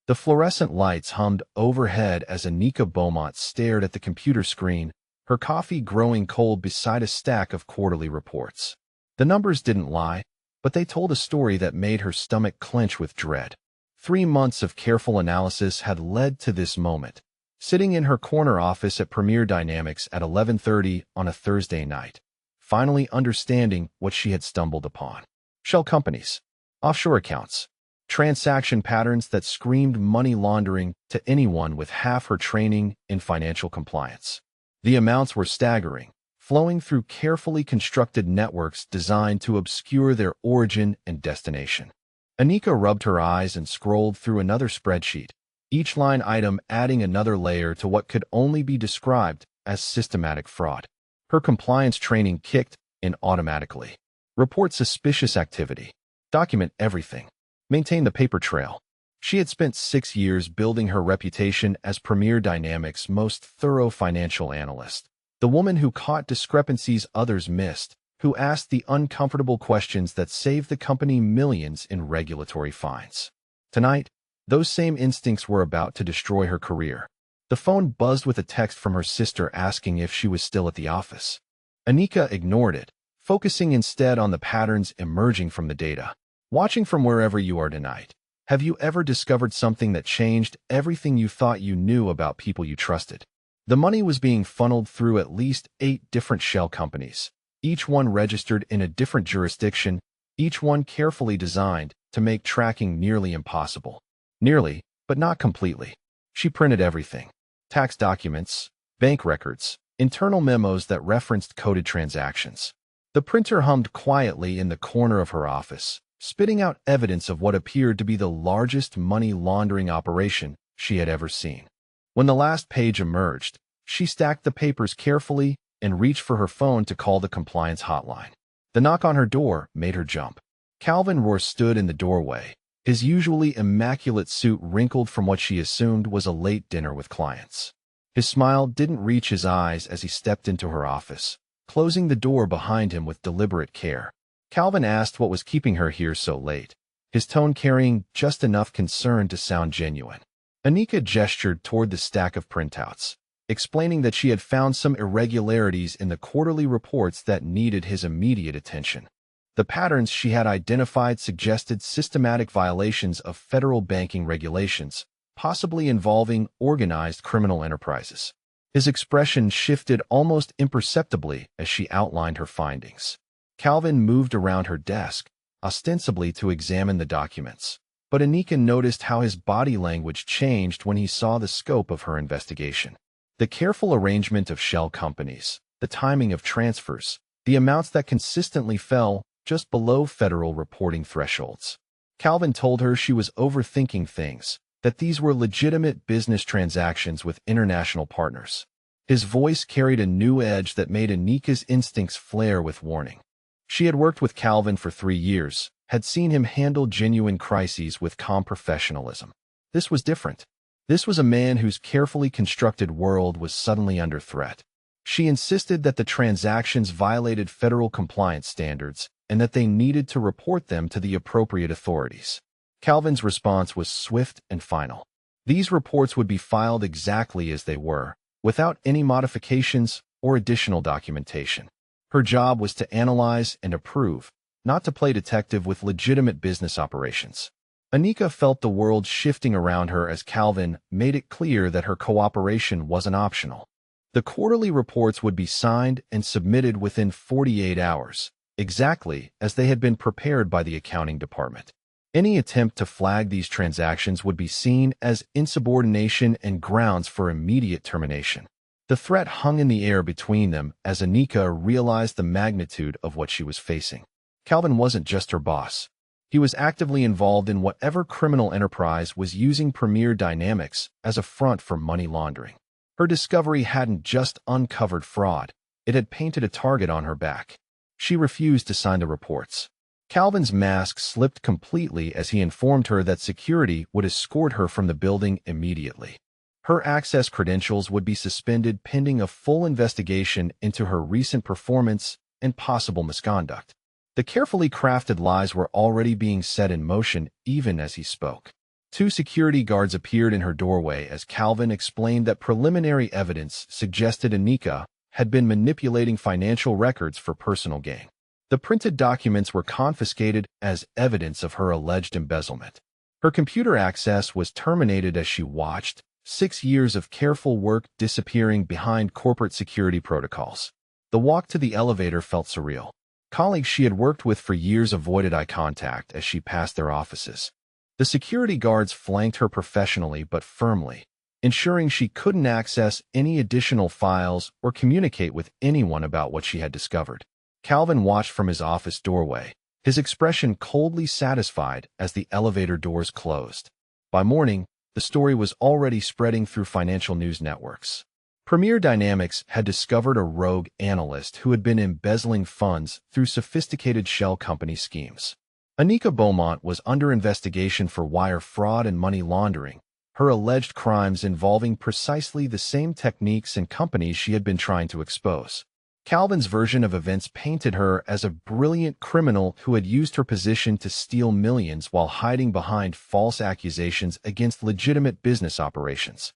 The fluorescent lights hummed overhead as Anika Beaumont stared at the computer screen, her coffee growing cold beside a stack of quarterly reports. The numbers didn't lie, but they told a story that made her stomach clench with dread. 3 months of careful analysis had led to this moment. Sitting in her corner office at Premier Dynamics at 11:30 on a Thursday night, finally understanding what she had stumbled upon. Shell companies, offshore accounts, transaction patterns that screamed money laundering to anyone with half her training in financial compliance. The amounts were staggering, flowing through carefully constructed networks designed to obscure their origin and destination. Anika rubbed her eyes and scrolled through another spreadsheet, each line item adding another layer to what could only be described as systematic fraud. Her compliance training kicked in automatically. Report suspicious activity. Document everything. Maintain the paper trail. She had spent 6 years building her reputation as Premier Dynamics' most thorough financial analyst. The woman who caught discrepancies others missed, who asked the uncomfortable questions that saved the company millions in regulatory fines. Tonight, those same instincts were about to destroy her career. The phone buzzed with a text from her sister asking if she was still at the office. Anika ignored it, focusing instead on the patterns emerging from the data. Watching from wherever you are tonight, have you ever discovered something that changed everything you thought you knew about people you trusted? The money was being funneled through at least 8 different shell companies, each one registered in a different jurisdiction, each one carefully designed to make tracking nearly impossible. Nearly, but not completely. She printed everything. Tax documents, bank records, internal memos that referenced coded transactions. The printer hummed quietly in the corner of her office, spitting out evidence of what appeared to be the largest money laundering operation she had ever seen. When the last page emerged, she stacked the papers carefully and reached for her phone to call the compliance hotline. The knock on her door made her jump. Calvin Rohr stood in the doorway, his usually immaculate suit wrinkled from what she assumed was a late dinner with clients. His smile didn't reach his eyes as he stepped into her office, closing the door behind him with deliberate care. Calvin asked what was keeping her here so late, his tone carrying just enough concern to sound genuine. Anika gestured toward the stack of printouts, explaining that she had found some irregularities in the quarterly reports that needed his immediate attention. The patterns she had identified suggested systematic violations of federal banking regulations, possibly involving organized criminal enterprises. His expression shifted almost imperceptibly as she outlined her findings. Calvin moved around her desk, ostensibly to examine the documents, but Anika noticed how his body language changed when he saw the scope of her investigation. The careful arrangement of shell companies, the timing of transfers, the amounts that consistently fell just below federal reporting thresholds. Calvin told her she was overthinking things, that these were legitimate business transactions with international partners. His voice carried a new edge that made Anika's instincts flare with warning. She had worked with Calvin for 3 years, had seen him handle genuine crises with calm professionalism. This was different. This was a man whose carefully constructed world was suddenly under threat. She insisted that the transactions violated federal compliance standards and that they needed to report them to the appropriate authorities. Calvin's response was swift and final. These reports would be filed exactly as they were, without any modifications or additional documentation. Her job was to analyze and approve, not to play detective with legitimate business operations. Anika felt the world shifting around her as Calvin made it clear that her cooperation wasn't optional. The quarterly reports would be signed and submitted within 48 hours, exactly as they had been prepared by the accounting department. Any attempt to flag these transactions would be seen as insubordination and grounds for immediate termination. The threat hung in the air between them as Anika realized the magnitude of what she was facing. Calvin wasn't just her boss. He was actively involved in whatever criminal enterprise was using Premier Dynamics as a front for money laundering. Her discovery hadn't just uncovered fraud, it had painted a target on her back. She refused to sign the reports. Calvin's mask slipped completely as he informed her that security would escort her from the building immediately. Her access credentials would be suspended pending a full investigation into her recent performance and possible misconduct. The carefully crafted lies were already being set in motion even as he spoke. Two security guards appeared in her doorway as Calvin explained that preliminary evidence suggested Anika had been manipulating financial records for personal gain. The printed documents were confiscated as evidence of her alleged embezzlement. Her computer access was terminated as she watched 6 years of careful work disappearing behind corporate security protocols. The walk to the elevator felt surreal. Colleagues she had worked with for years avoided eye contact as she passed their offices. The security guards flanked her professionally but firmly, ensuring she couldn't access any additional files or communicate with anyone about what she had discovered. Calvin watched from his office doorway, his expression coldly satisfied as the elevator doors closed. By morning, the story was already spreading through financial news networks. Premier Dynamics had discovered a rogue analyst who had been embezzling funds through sophisticated shell company schemes. Anika Beaumont was under investigation for wire fraud and money laundering, her alleged crimes involving precisely the same techniques and companies she had been trying to expose. Calvin's version of events painted her as a brilliant criminal who had used her position to steal millions while hiding behind false accusations against legitimate business operations.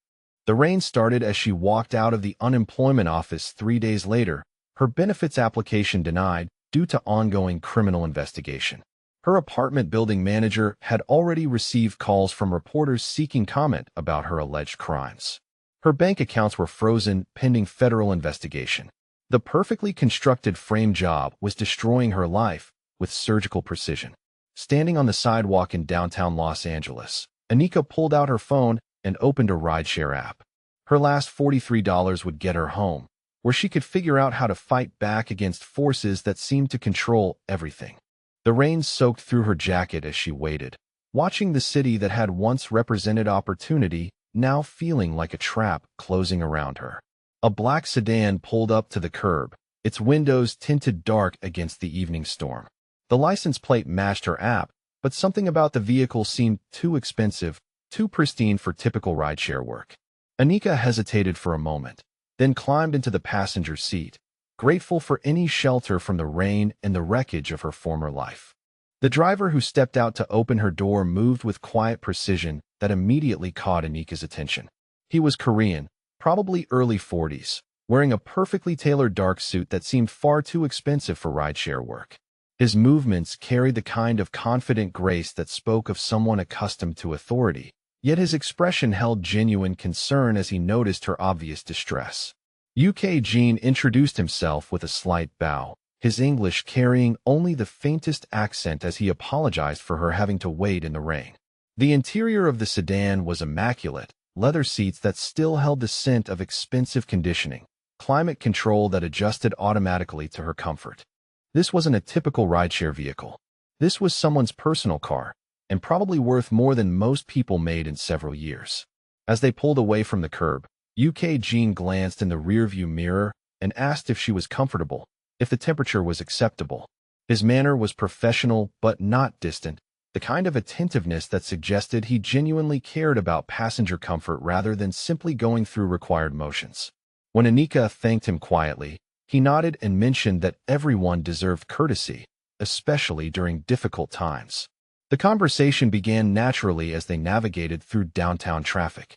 The rain started as she walked out of the unemployment office 3 days later, her benefits application denied due to ongoing criminal investigation. Her apartment building manager had already received calls from reporters seeking comment about her alleged crimes. Her bank accounts were frozen pending federal investigation. The perfectly constructed frame job was destroying her life with surgical precision. Standing on the sidewalk in downtown Los Angeles, Anika pulled out her phone and opened a rideshare app. Her last $43 would get her home, where she could figure out how to fight back against forces that seemed to control everything. The rain soaked through her jacket as she waited, watching the city that had once represented opportunity now feeling like a trap closing around her. A black sedan pulled up to the curb, its windows tinted dark against the evening storm. The license plate matched her app, but something about the vehicle seemed too expensive, too pristine for typical rideshare work. Anika hesitated for a moment, then climbed into the passenger seat, grateful for any shelter from the rain and the wreckage of her former life. The driver who stepped out to open her door moved with quiet precision that immediately caught Anika's attention. He was Korean, probably early 40s, wearing a perfectly tailored dark suit that seemed far too expensive for rideshare work. His movements carried the kind of confident grace that spoke of someone accustomed to authority, yet his expression held genuine concern as he noticed her obvious distress. UK Jean introduced himself with a slight bow, his English carrying only the faintest accent as he apologized for her having to wait in the rain. The interior of the sedan was immaculate, leather seats that still held the scent of expensive conditioning, climate control that adjusted automatically to her comfort. This wasn't a typical rideshare vehicle. This was someone's personal car, and probably worth more than most people made in several years. As they pulled away from the curb, UK Jean glanced in the rearview mirror and asked if she was comfortable, if the temperature was acceptable. His manner was professional but not distant, the kind of attentiveness that suggested he genuinely cared about passenger comfort rather than simply going through required motions. When Anika thanked him quietly, he nodded and mentioned that everyone deserved courtesy, especially during difficult times. The conversation began naturally as they navigated through downtown traffic.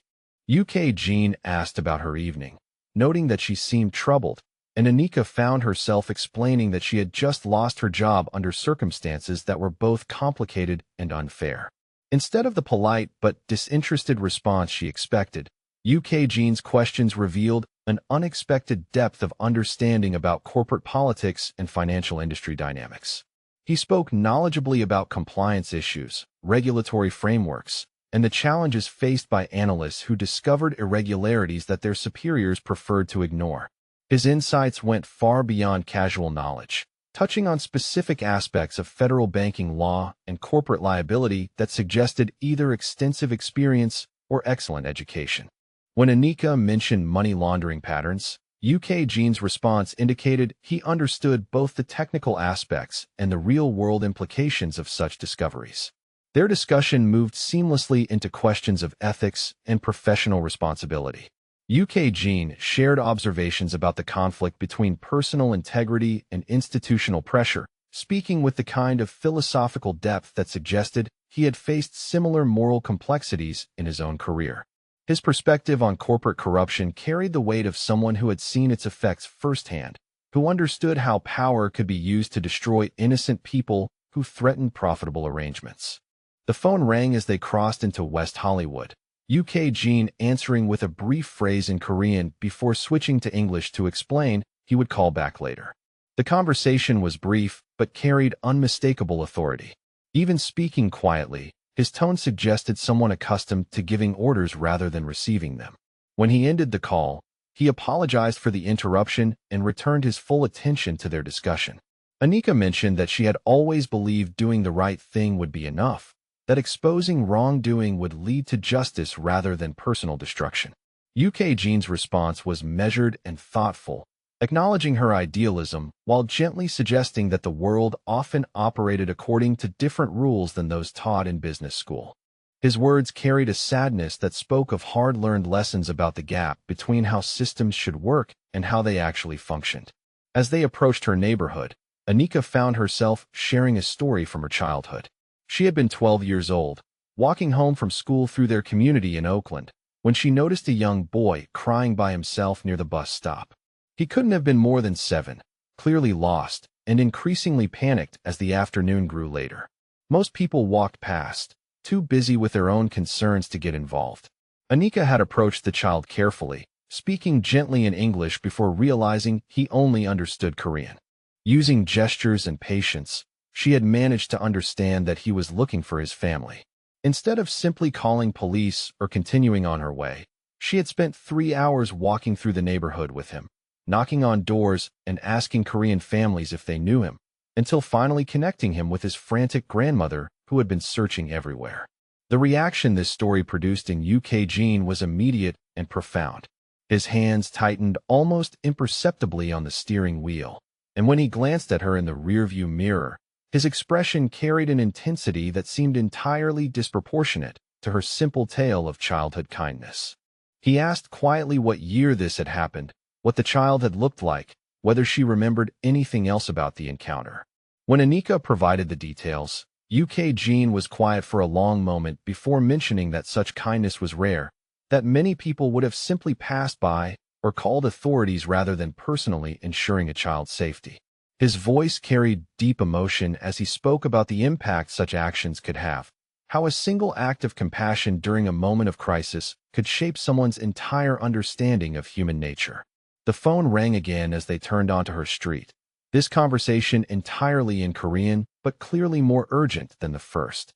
UK Jean asked about her evening, noting that she seemed troubled, and Anika found herself explaining that she had just lost her job under circumstances that were both complicated and unfair. Instead of the polite but disinterested response she expected, UK Jean's questions revealed an unexpected depth of understanding about corporate politics and financial industry dynamics. He spoke knowledgeably about compliance issues, regulatory frameworks, and the challenges faced by analysts who discovered irregularities that their superiors preferred to ignore. His insights went far beyond casual knowledge, touching on specific aspects of federal banking law and corporate liability that suggested either extensive experience or excellent education. When Anika mentioned money laundering patterns, UK Jean's response indicated he understood both the technical aspects and the real-world implications of such discoveries. Their discussion moved seamlessly into questions of ethics and professional responsibility. UK Jean shared observations about the conflict between personal integrity and institutional pressure, speaking with the kind of philosophical depth that suggested he had faced similar moral complexities in his own career. His perspective on corporate corruption carried the weight of someone who had seen its effects firsthand, who understood how power could be used to destroy innocent people who threatened profitable arrangements. The phone rang as they crossed into West Hollywood, UK. Jean answering with a brief phrase in Korean before switching to English to explain he would call back later. The conversation was brief but carried unmistakable authority. Even speaking quietly, his tone suggested someone accustomed to giving orders rather than receiving them. When he ended the call, he apologized for the interruption and returned his full attention to their discussion. Anika mentioned that she had always believed doing the right thing would be enough, that exposing wrongdoing would lead to justice rather than personal destruction. UK. Jean's response was measured and thoughtful, acknowledging her idealism while gently suggesting that the world often operated according to different rules than those taught in business school. His words carried a sadness that spoke of hard-learned lessons about the gap between how systems should work and how they actually functioned. As they approached her neighborhood, Anika found herself sharing a story from her childhood. She had been 12 years old, walking home from school through their community in Oakland, when she noticed a young boy crying by himself near the bus stop. He couldn't have been more than 7, clearly lost, and increasingly panicked as the afternoon grew later. Most people walked past, too busy with their own concerns to get involved. Anika had approached the child carefully, speaking gently in English before realizing he only understood Korean. Using gestures and patience, she had managed to understand that he was looking for his family. Instead of simply calling police or continuing on her way, she had spent 3 hours walking through the neighborhood with him, knocking on doors and asking Korean families if they knew him, until finally connecting him with his frantic grandmother who had been searching everywhere. The reaction this story produced in UK. Jean was immediate and profound. His hands tightened almost imperceptibly on the steering wheel, and when he glanced at her in the rearview mirror, his expression carried an intensity that seemed entirely disproportionate to her simple tale of childhood kindness. He asked quietly what year this had happened, what the child had looked like, whether she remembered anything else about the encounter. When Anika provided the details, UK. Jean was quiet for a long moment before mentioning that such kindness was rare, that many people would have simply passed by or called authorities rather than personally ensuring a child's safety. His voice carried deep emotion as he spoke about the impact such actions could have, how a single act of compassion during a moment of crisis could shape someone's entire understanding of human nature. The phone rang again as they turned onto her street, this conversation entirely in Korean, but clearly more urgent than the first.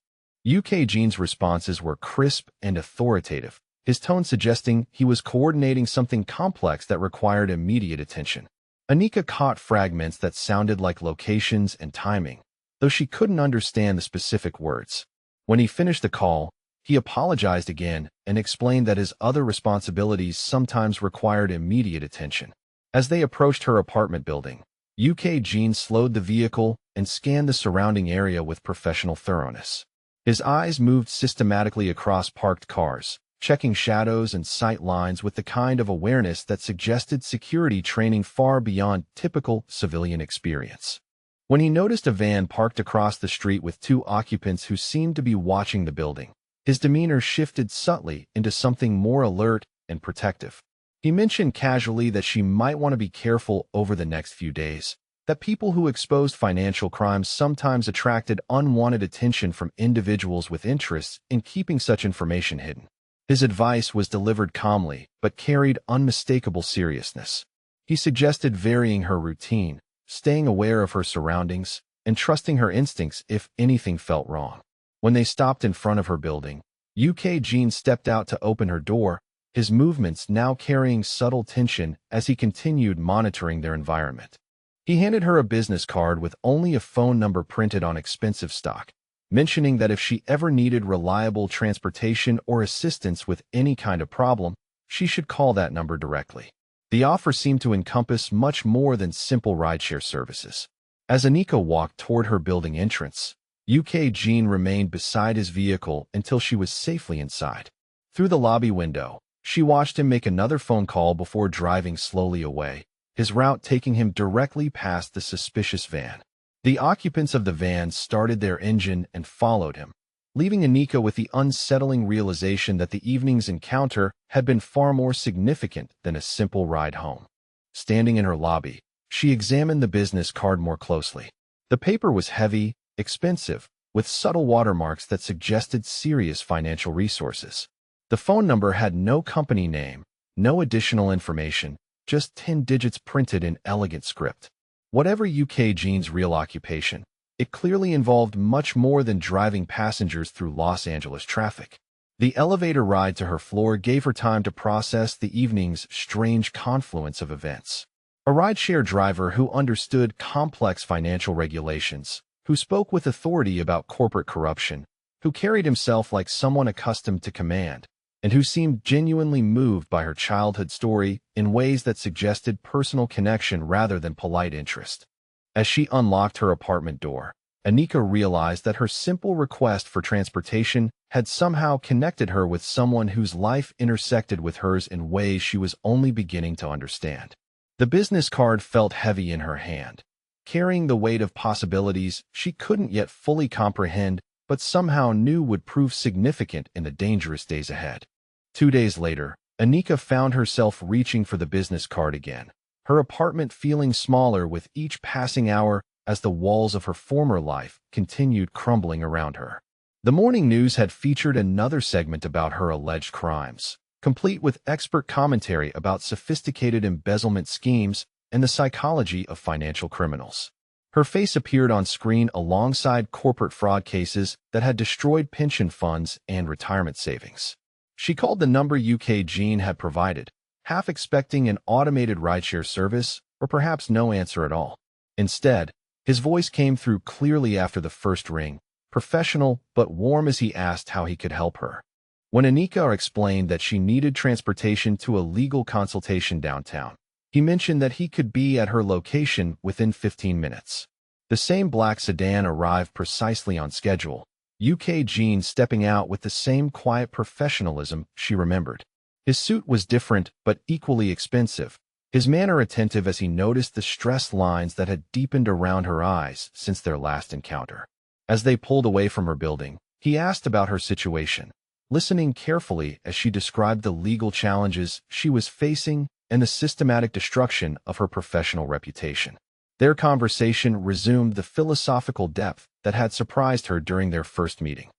UK. Jean's responses were crisp and authoritative, his tone suggesting he was coordinating something complex that required immediate attention. Anika caught fragments that sounded like locations and timing, though she couldn't understand the specific words. When he finished the call, he apologized again and explained that his other responsibilities sometimes required immediate attention. As they approached her apartment building, UK. Jean slowed the vehicle and scanned the surrounding area with professional thoroughness. His eyes moved systematically across parked cars, checking shadows and sight lines with the kind of awareness that suggested security training far beyond typical civilian experience. When he noticed a van parked across the street with 2 occupants who seemed to be watching the building, his demeanor shifted subtly into something more alert and protective. He mentioned casually that she might want to be careful over the next few days, that people who exposed financial crimes sometimes attracted unwanted attention from individuals with interests in keeping such information hidden. His advice was delivered calmly, but carried unmistakable seriousness. He suggested varying her routine, staying aware of her surroundings, and trusting her instincts if anything felt wrong. When they stopped in front of her building, UK. Jean stepped out to open her door, his movements now carrying subtle tension as he continued monitoring their environment. He handed her a business card with only a phone number printed on expensive stock, mentioning that if she ever needed reliable transportation or assistance with any kind of problem, she should call that number directly. The offer seemed to encompass much more than simple rideshare services. As Anika walked toward her building entrance, UK. Jean remained beside his vehicle until she was safely inside. Through the lobby window, she watched him make another phone call before driving slowly away, his route taking him directly past the suspicious van. The occupants of the van started their engine and followed him, leaving Anika with the unsettling realization that the evening's encounter had been far more significant than a simple ride home. Standing in her lobby, she examined the business card more closely. The paper was heavy, expensive, with subtle watermarks that suggested serious financial resources. The phone number had no company name, no additional information, just 10 digits printed in elegant script. Whatever UK Jean's real occupation, it clearly involved much more than driving passengers through Los Angeles traffic. The elevator ride to her floor gave her time to process the evening's strange confluence of events. A rideshare driver who understood complex financial regulations, who spoke with authority about corporate corruption, who carried himself like someone accustomed to command, and who seemed genuinely moved by her childhood story in ways that suggested personal connection rather than polite interest. As she unlocked her apartment door, Anika realized that her simple request for transportation had somehow connected her with someone whose life intersected with hers in ways she was only beginning to understand. The business card felt heavy in her hand, carrying the weight of possibilities she couldn't yet fully comprehend but somehow knew would prove significant in the dangerous days ahead. 2 days later, Anika found herself reaching for the business card again, her apartment feeling smaller with each passing hour as the walls of her former life continued crumbling around her. The morning news had featured another segment about her alleged crimes, complete with expert commentary about sophisticated embezzlement schemes and the psychology of financial criminals. Her face appeared on screen alongside corporate fraud cases that had destroyed pension funds and retirement savings. She called the number UK Jean had provided, half expecting an automated rideshare service or perhaps no answer at all. Instead, his voice came through clearly after the first ring, professional but warm as he asked how he could help her. When Anika explained that she needed transportation to a legal consultation downtown, he mentioned that he could be at her location within 15 minutes. The same black sedan arrived precisely on schedule, UK Jean stepping out with the same quiet professionalism she remembered. His suit was different but equally expensive, his manner attentive as he noticed the stressed lines that had deepened around her eyes since their last encounter. As they pulled away from her building, he asked about her situation, listening carefully as she described the legal challenges she was facing and the systematic destruction of her professional reputation. Their conversation resumed the philosophical depth that had surprised her during their first meeting.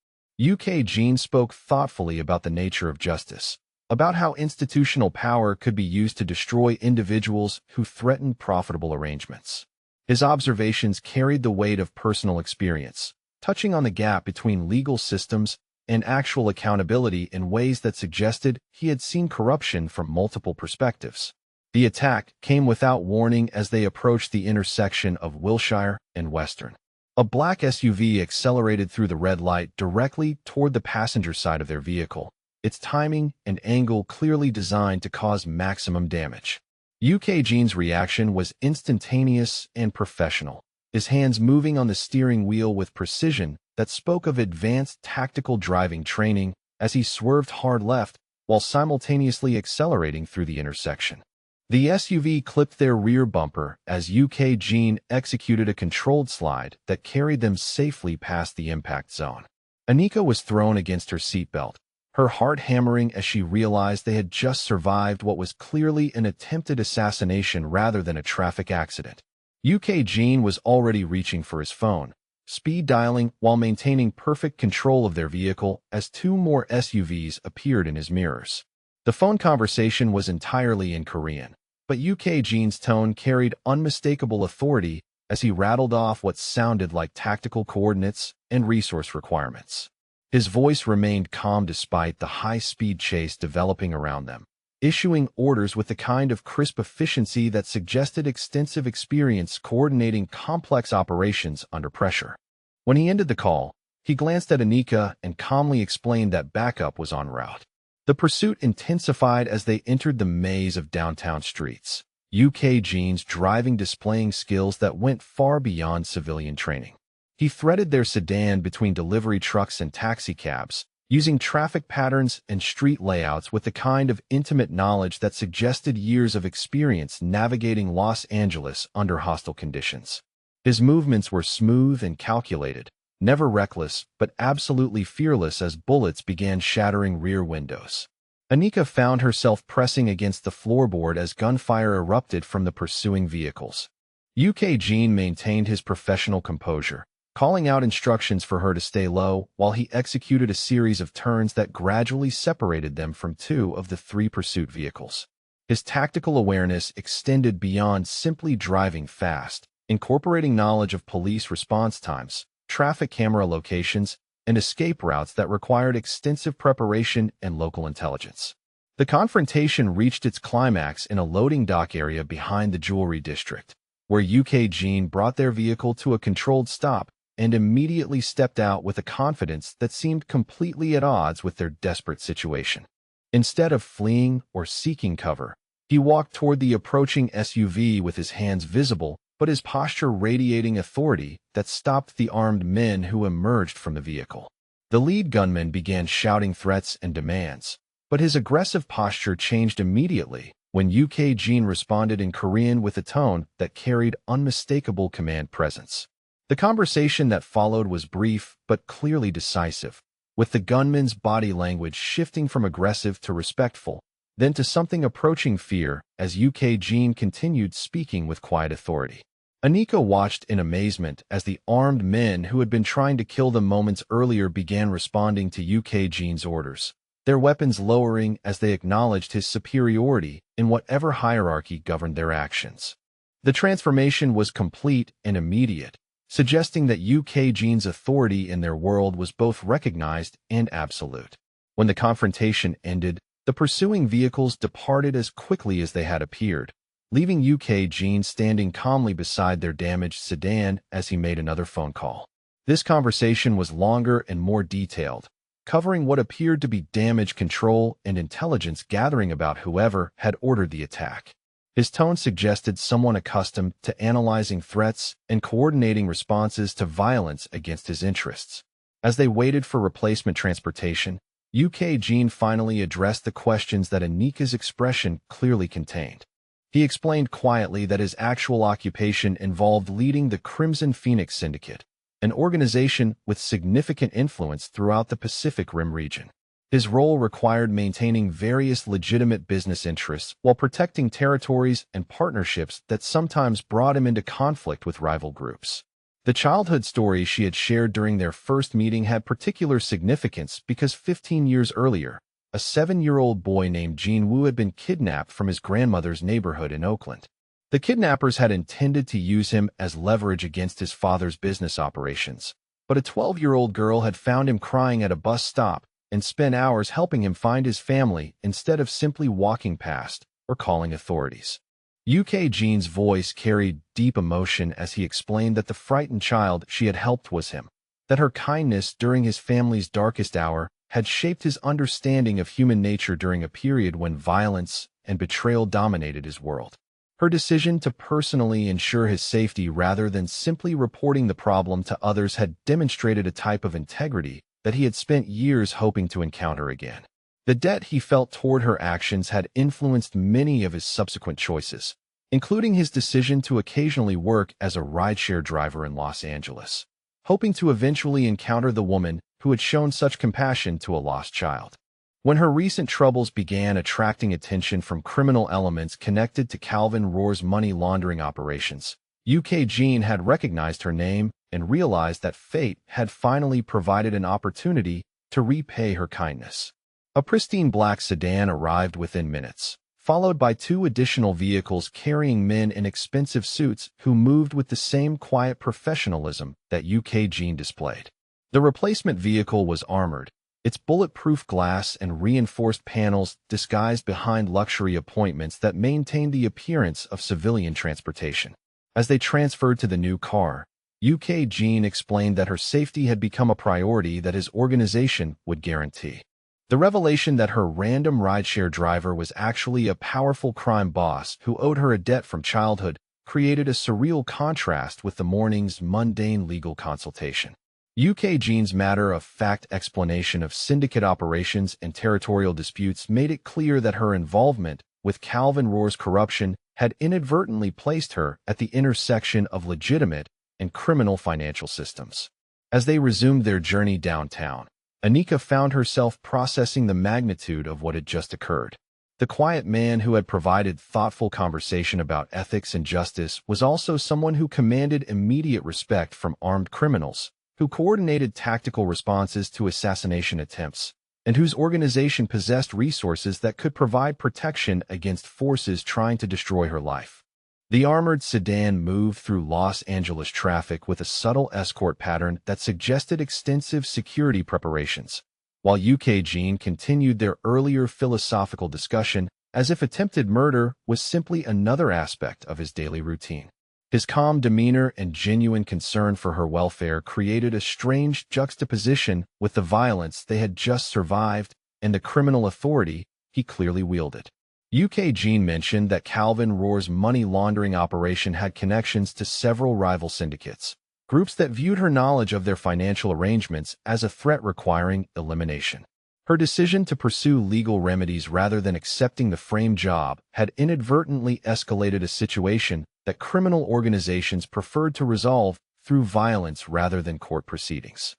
UK Jean spoke thoughtfully about the nature of justice, about how institutional power could be used to destroy individuals who threatened profitable arrangements. His observations carried the weight of personal experience, touching on the gap between legal systems and actual accountability in ways that suggested he had seen corruption from multiple perspectives. The attack came without warning as they approached the intersection of Wilshire and Western. A black SUV accelerated through the red light directly toward the passenger side of their vehicle, its timing and angle clearly designed to cause maximum damage. UK Jean's reaction was instantaneous and professional, his hands moving on the steering wheel with precision that spoke of advanced tactical driving training as he swerved hard left while simultaneously accelerating through the intersection. The SUV clipped their rear bumper as UK Jean executed a controlled slide that carried them safely past the impact zone. Anika was thrown against her seatbelt, her heart hammering as she realized they had just survived what was clearly an attempted assassination rather than a traffic accident. UK Jean was already reaching for his phone, speed dialing while maintaining perfect control of their vehicle as 2 more SUVs appeared in his mirrors. The phone conversation was entirely in Korean, but UK Jean's tone carried unmistakable authority as he rattled off what sounded like tactical coordinates and resource requirements. His voice remained calm despite the high-speed chase developing around them, issuing orders with the kind of crisp efficiency that suggested extensive experience coordinating complex operations under pressure. When he ended the call, he glanced at Anika and calmly explained that backup was en route. The pursuit intensified as they entered the maze of downtown streets, UK Jean's driving displaying skills that went far beyond civilian training. He threaded their sedan between delivery trucks and taxicabs, using traffic patterns and street layouts with the kind of intimate knowledge that suggested years of experience navigating Los Angeles under hostile conditions. His movements were smooth and calculated, never reckless, but absolutely fearless as bullets began shattering rear windows. Anika found herself pressing against the floorboard as gunfire erupted from the pursuing vehicles. Jean maintained his professional composure, calling out instructions for her to stay low while he executed a series of turns that gradually separated them from two of the three pursuit vehicles. His tactical awareness extended beyond simply driving fast, incorporating knowledge of police response times, traffic camera locations, and escape routes that required extensive preparation and local intelligence. The confrontation reached its climax in a loading dock area behind the jewelry district, where Jean brought their vehicle to a controlled stop and immediately stepped out with a confidence that seemed completely at odds with their desperate situation. Instead of fleeing or seeking cover, he walked toward the approaching SUV with his hands visible, but his posture radiating authority that stopped the armed men who emerged from the vehicle. The lead gunman began shouting threats and demands, but his aggressive posture changed immediately when Jean responded in Korean with a tone that carried unmistakable command presence. The conversation that followed was brief but clearly decisive, with the gunman's body language shifting from aggressive to respectful, then to something approaching fear as Jean continued speaking with quiet authority. Anika watched in amazement as the armed men who had been trying to kill them moments earlier began responding to Jean's orders, their weapons lowering as they acknowledged his superiority in whatever hierarchy governed their actions. The transformation was complete and immediate, suggesting that Jean's authority in their world was both recognized and absolute. When the confrontation ended, the pursuing vehicles departed as quickly as they had appeared, leaving Jean standing calmly beside their damaged sedan as he made another phone call. This conversation was longer and more detailed, covering what appeared to be damage control and intelligence gathering about whoever had ordered the attack. His tone suggested someone accustomed to analyzing threats and coordinating responses to violence against his interests. As they waited for replacement transportation, Jean finally addressed the questions that Anika's expression clearly contained. He explained quietly that his actual occupation involved leading the Crimson Phoenix Syndicate, an organization with significant influence throughout the Pacific Rim region. His role required maintaining various legitimate business interests while protecting territories and partnerships that sometimes brought him into conflict with rival groups. The childhood story she had shared during their first meeting had particular significance because 15 years earlier, a 7-year-old boy named Gene Wu had been kidnapped from his grandmother's neighborhood in Oakland. The kidnappers had intended to use him as leverage against his father's business operations, but a 12-year-old girl had found him crying at a bus stop and spent hours helping him find his family instead of simply walking past or calling authorities. Gene's voice carried deep emotion as he explained that the frightened child she had helped was him, that her kindness during his family's darkest hour had shaped his understanding of human nature during a period when violence and betrayal dominated his world. Her decision to personally ensure his safety rather than simply reporting the problem to others had demonstrated a type of integrity that he had spent years hoping to encounter again. The debt he felt toward her actions had influenced many of his subsequent choices, including his decision to occasionally work as a rideshare driver in Los Angeles, hoping to eventually encounter the woman who had shown such compassion to a lost child. When her recent troubles began attracting attention from criminal elements connected to Calvin Rohr's money laundering operations, Gene had recognized her name and realized that fate had finally provided an opportunity to repay her kindness. A pristine black sedan arrived within minutes, followed by 2 additional vehicles carrying men in expensive suits who moved with the same quiet professionalism that Gene displayed. The replacement vehicle was armored, its bulletproof glass and reinforced panels disguised behind luxury appointments that maintained the appearance of civilian transportation. As they transferred to the new car, Gene explained that her safety had become a priority that his organization would guarantee. The revelation that her random rideshare driver was actually a powerful crime boss who owed her a debt from childhood created a surreal contrast with the morning's mundane legal consultation. Gene's matter-of-fact explanation of syndicate operations and territorial disputes made it clear that her involvement with Calvin Rohr's corruption had inadvertently placed her at the intersection of legitimate and criminal financial systems. As they resumed their journey downtown, Anika found herself processing the magnitude of what had just occurred. The quiet man who had provided thoughtful conversation about ethics and justice was also someone who commanded immediate respect from armed criminals, who coordinated tactical responses to assassination attempts, and whose organization possessed resources that could provide protection against forces trying to destroy her life. The armored sedan moved through Los Angeles traffic with a subtle escort pattern that suggested extensive security preparations, while Jean continued their earlier philosophical discussion as if attempted murder was simply another aspect of his daily routine. His calm demeanor and genuine concern for her welfare created a strange juxtaposition with the violence they had just survived and the criminal authority he clearly wielded. Jean mentioned that Calvin Rohr's money laundering operation had connections to several rival syndicates, groups that viewed her knowledge of their financial arrangements as a threat requiring elimination. Her decision to pursue legal remedies rather than accepting the framed job had inadvertently escalated a situation that criminal organizations preferred to resolve through violence rather than court proceedings.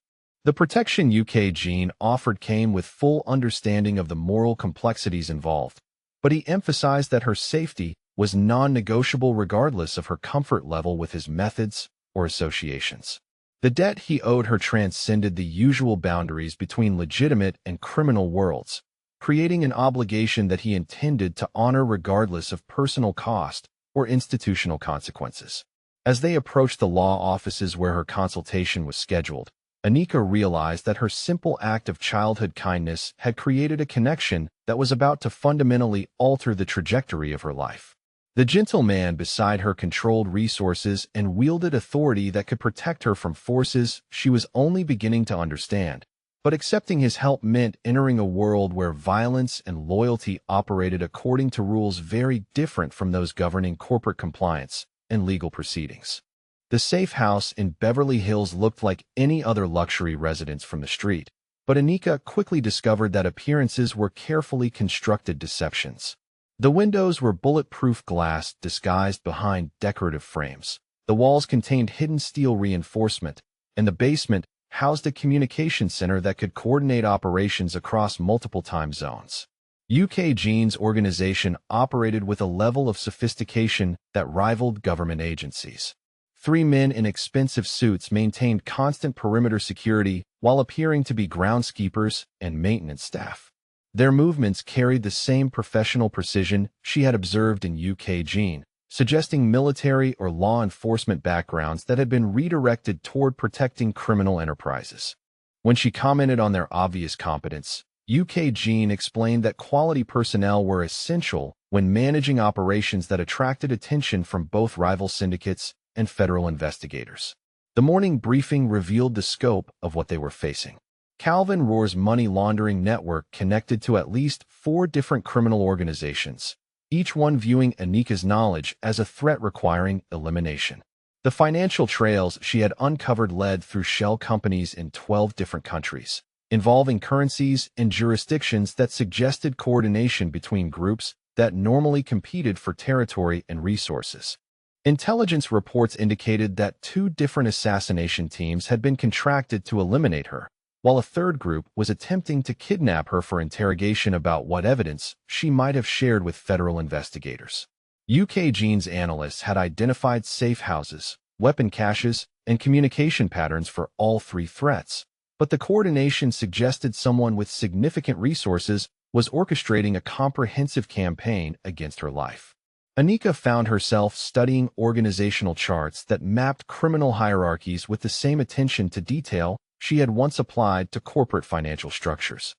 The protection Jean offered came with full understanding of the moral complexities involved, but he emphasized that her safety was non-negotiable regardless of her comfort level with his methods or associations. The debt he owed her transcended the usual boundaries between legitimate and criminal worlds, creating an obligation that he intended to honor regardless of personal cost or institutional consequences. As they approached the law offices where her consultation was scheduled, Anika realized that her simple act of childhood kindness had created a connection that was about to fundamentally alter the trajectory of her life. The gentle man beside her controlled resources and wielded authority that could protect her from forces she was only beginning to understand. But accepting his help meant entering a world where violence and loyalty operated according to rules very different from those governing corporate compliance and legal proceedings. The safe house in Beverly Hills looked like any other luxury residence from the street, but Anika quickly discovered that appearances were carefully constructed deceptions. The windows were bulletproof glass disguised behind decorative frames. The walls contained hidden steel reinforcement, and the basement housed a communication center that could coordinate operations across multiple time zones. Jean's organization operated with a level of sophistication that rivaled government agencies. 3 men in expensive suits maintained constant perimeter security while appearing to be groundskeepers and maintenance staff. Their movements carried the same professional precision she had observed in Jean, suggesting military or law enforcement backgrounds that had been redirected toward protecting criminal enterprises. When she commented on their obvious competence, Jean explained that quality personnel were essential when managing operations that attracted attention from both rival syndicates and federal investigators. The morning briefing revealed the scope of what they were facing. Calvin Rohr's money laundering network connected to at least 4 different criminal organizations, each one viewing Anika's knowledge as a threat requiring elimination. The financial trails she had uncovered led through shell companies in 12 different countries, involving currencies and jurisdictions that suggested coordination between groups that normally competed for territory and resources. Intelligence reports indicated that 2 different assassination teams had been contracted to eliminate her, while a third group was attempting to kidnap her for interrogation about what evidence she might have shared with federal investigators. Jean's analysts had identified safe houses, weapon caches, and communication patterns for all 3 threats, but the coordination suggested someone with significant resources was orchestrating a comprehensive campaign against her life. Anika found herself studying organizational charts that mapped criminal hierarchies with the same attention to detail she had once applied to corporate financial structures.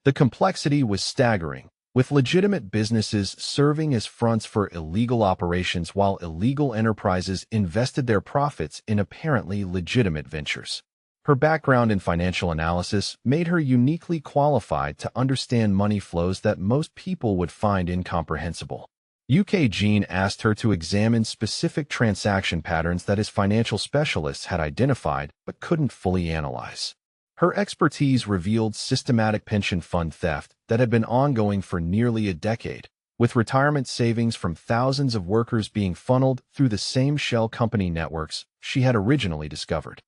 The complexity was staggering, with legitimate businesses serving as fronts for illegal operations while illegal enterprises invested their profits in apparently legitimate ventures. Her background in financial analysis made her uniquely qualified to understand money flows that most people would find incomprehensible. Jean asked her to examine specific transaction patterns that his financial specialists had identified but couldn't fully analyze. Her expertise revealed systematic pension fund theft that had been ongoing for nearly a decade, with retirement savings from thousands of workers being funneled through the same shell company networks she had originally discovered.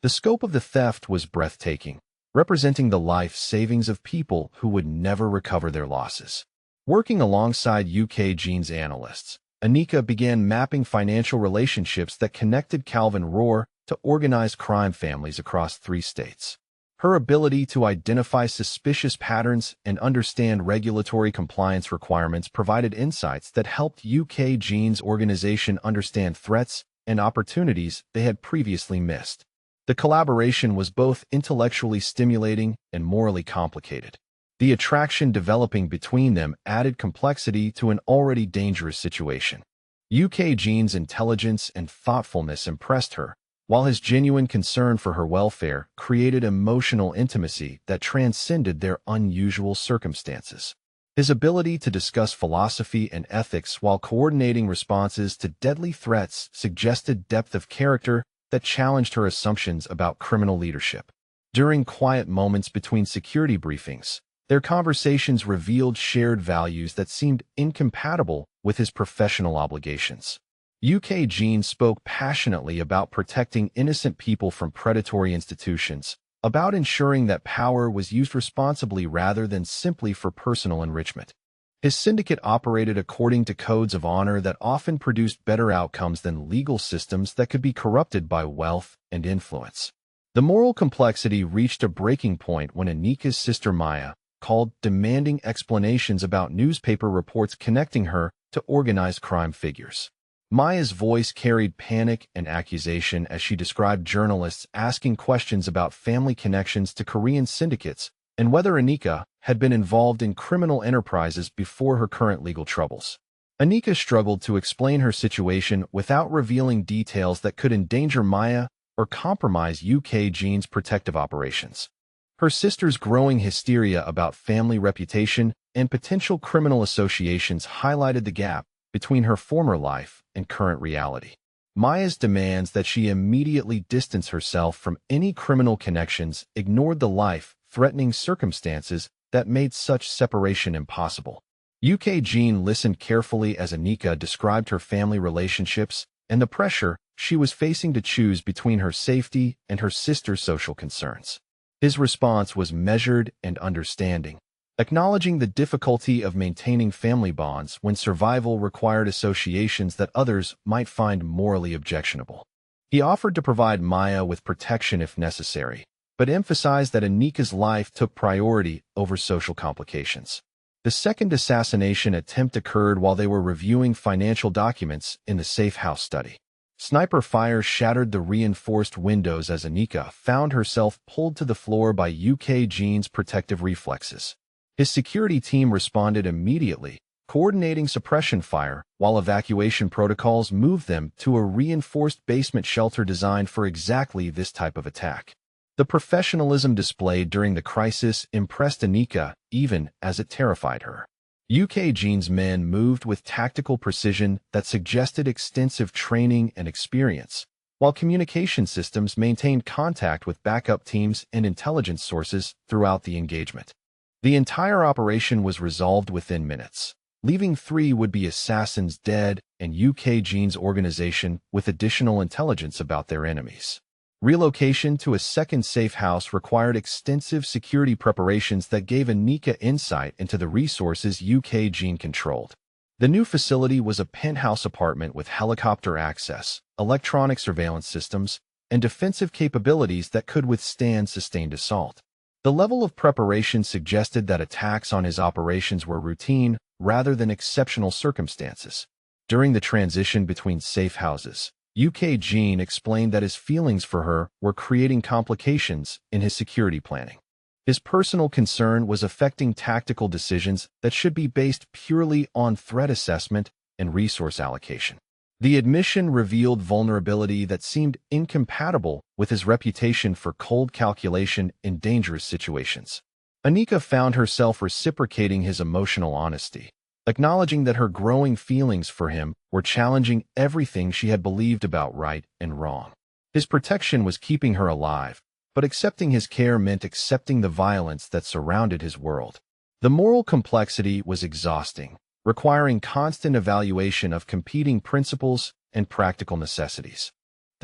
The scope of the theft was breathtaking, representing the life savings of people who would never recover their losses. Working alongside UK Gene's analysts, Anika began mapping financial relationships that connected Calvin Rohr to organized crime families across 3 states. Her ability to identify suspicious patterns and understand regulatory compliance requirements provided insights that helped UK Gene's organization understand threats and opportunities they had previously missed. The collaboration was both intellectually stimulating and morally complicated. The attraction developing between them added complexity to an already dangerous situation. UK Gene's intelligence and thoughtfulness impressed her, while his genuine concern for her welfare created emotional intimacy that transcended their unusual circumstances. His ability to discuss philosophy and ethics while coordinating responses to deadly threats suggested depth of character that challenged her assumptions about criminal leadership. During quiet moments between security briefings, their conversations revealed shared values that seemed incompatible with his professional obligations. UK Gene spoke passionately about protecting innocent people from predatory institutions, about ensuring that power was used responsibly rather than simply for personal enrichment. His syndicate operated according to codes of honor that often produced better outcomes than legal systems that could be corrupted by wealth and influence. The moral complexity reached a breaking point when Anika's sister Maya called, demanding explanations about newspaper reports connecting her to organized crime figures. Maya's voice carried panic and accusation as she described journalists asking questions about family connections to Korean syndicates and whether Anika had been involved in criminal enterprises before her current legal troubles. Anika struggled to explain her situation without revealing details that could endanger Maya or compromise UK Gene's protective operations. Her sister's growing hysteria about family reputation and potential criminal associations highlighted the gap between her former life and current reality. Maya's demands that she immediately distance herself from any criminal connections ignored the life-threatening circumstances that made such separation impossible. UK Gene listened carefully as Anika described her family relationships and the pressure she was facing to choose between her safety and her sister's social concerns. His response was measured and understanding, acknowledging the difficulty of maintaining family bonds when survival required associations that others might find morally objectionable. He offered to provide Maya with protection if necessary, but emphasized that Anika's life took priority over social complications. The second assassination attempt occurred while they were reviewing financial documents in the safe house study. Sniper fire shattered the reinforced windows as Anika found herself pulled to the floor by UK Gene's protective reflexes. His security team responded immediately, coordinating suppression fire, while evacuation protocols moved them to a reinforced basement shelter designed for exactly this type of attack. The professionalism displayed during the crisis impressed Anika even as it terrified her. UK Gene's men moved with tactical precision that suggested extensive training and experience, while communication systems maintained contact with backup teams and intelligence sources throughout the engagement. The entire operation was resolved within minutes, leaving 3 would-be assassins dead and UK Gene's organization with additional intelligence about their enemies. Relocation to a second safe house required extensive security preparations that gave Anika insight into the resources UK Gene controlled. The new facility was a penthouse apartment with helicopter access, electronic surveillance systems, and defensive capabilities that could withstand sustained assault. The level of preparation suggested that attacks on his operations were routine rather than exceptional circumstances. During the transition between safe houses, UK Gene explained that his feelings for her were creating complications in his security planning. His personal concern was affecting tactical decisions that should be based purely on threat assessment and resource allocation. The admission revealed vulnerability that seemed incompatible with his reputation for cold calculation in dangerous situations. Anika found herself reciprocating his emotional honesty, acknowledging that her growing feelings for him were challenging everything she had believed about right and wrong. His protection was keeping her alive, but accepting his care meant accepting the violence that surrounded his world. The moral complexity was exhausting, requiring constant evaluation of competing principles and practical necessities.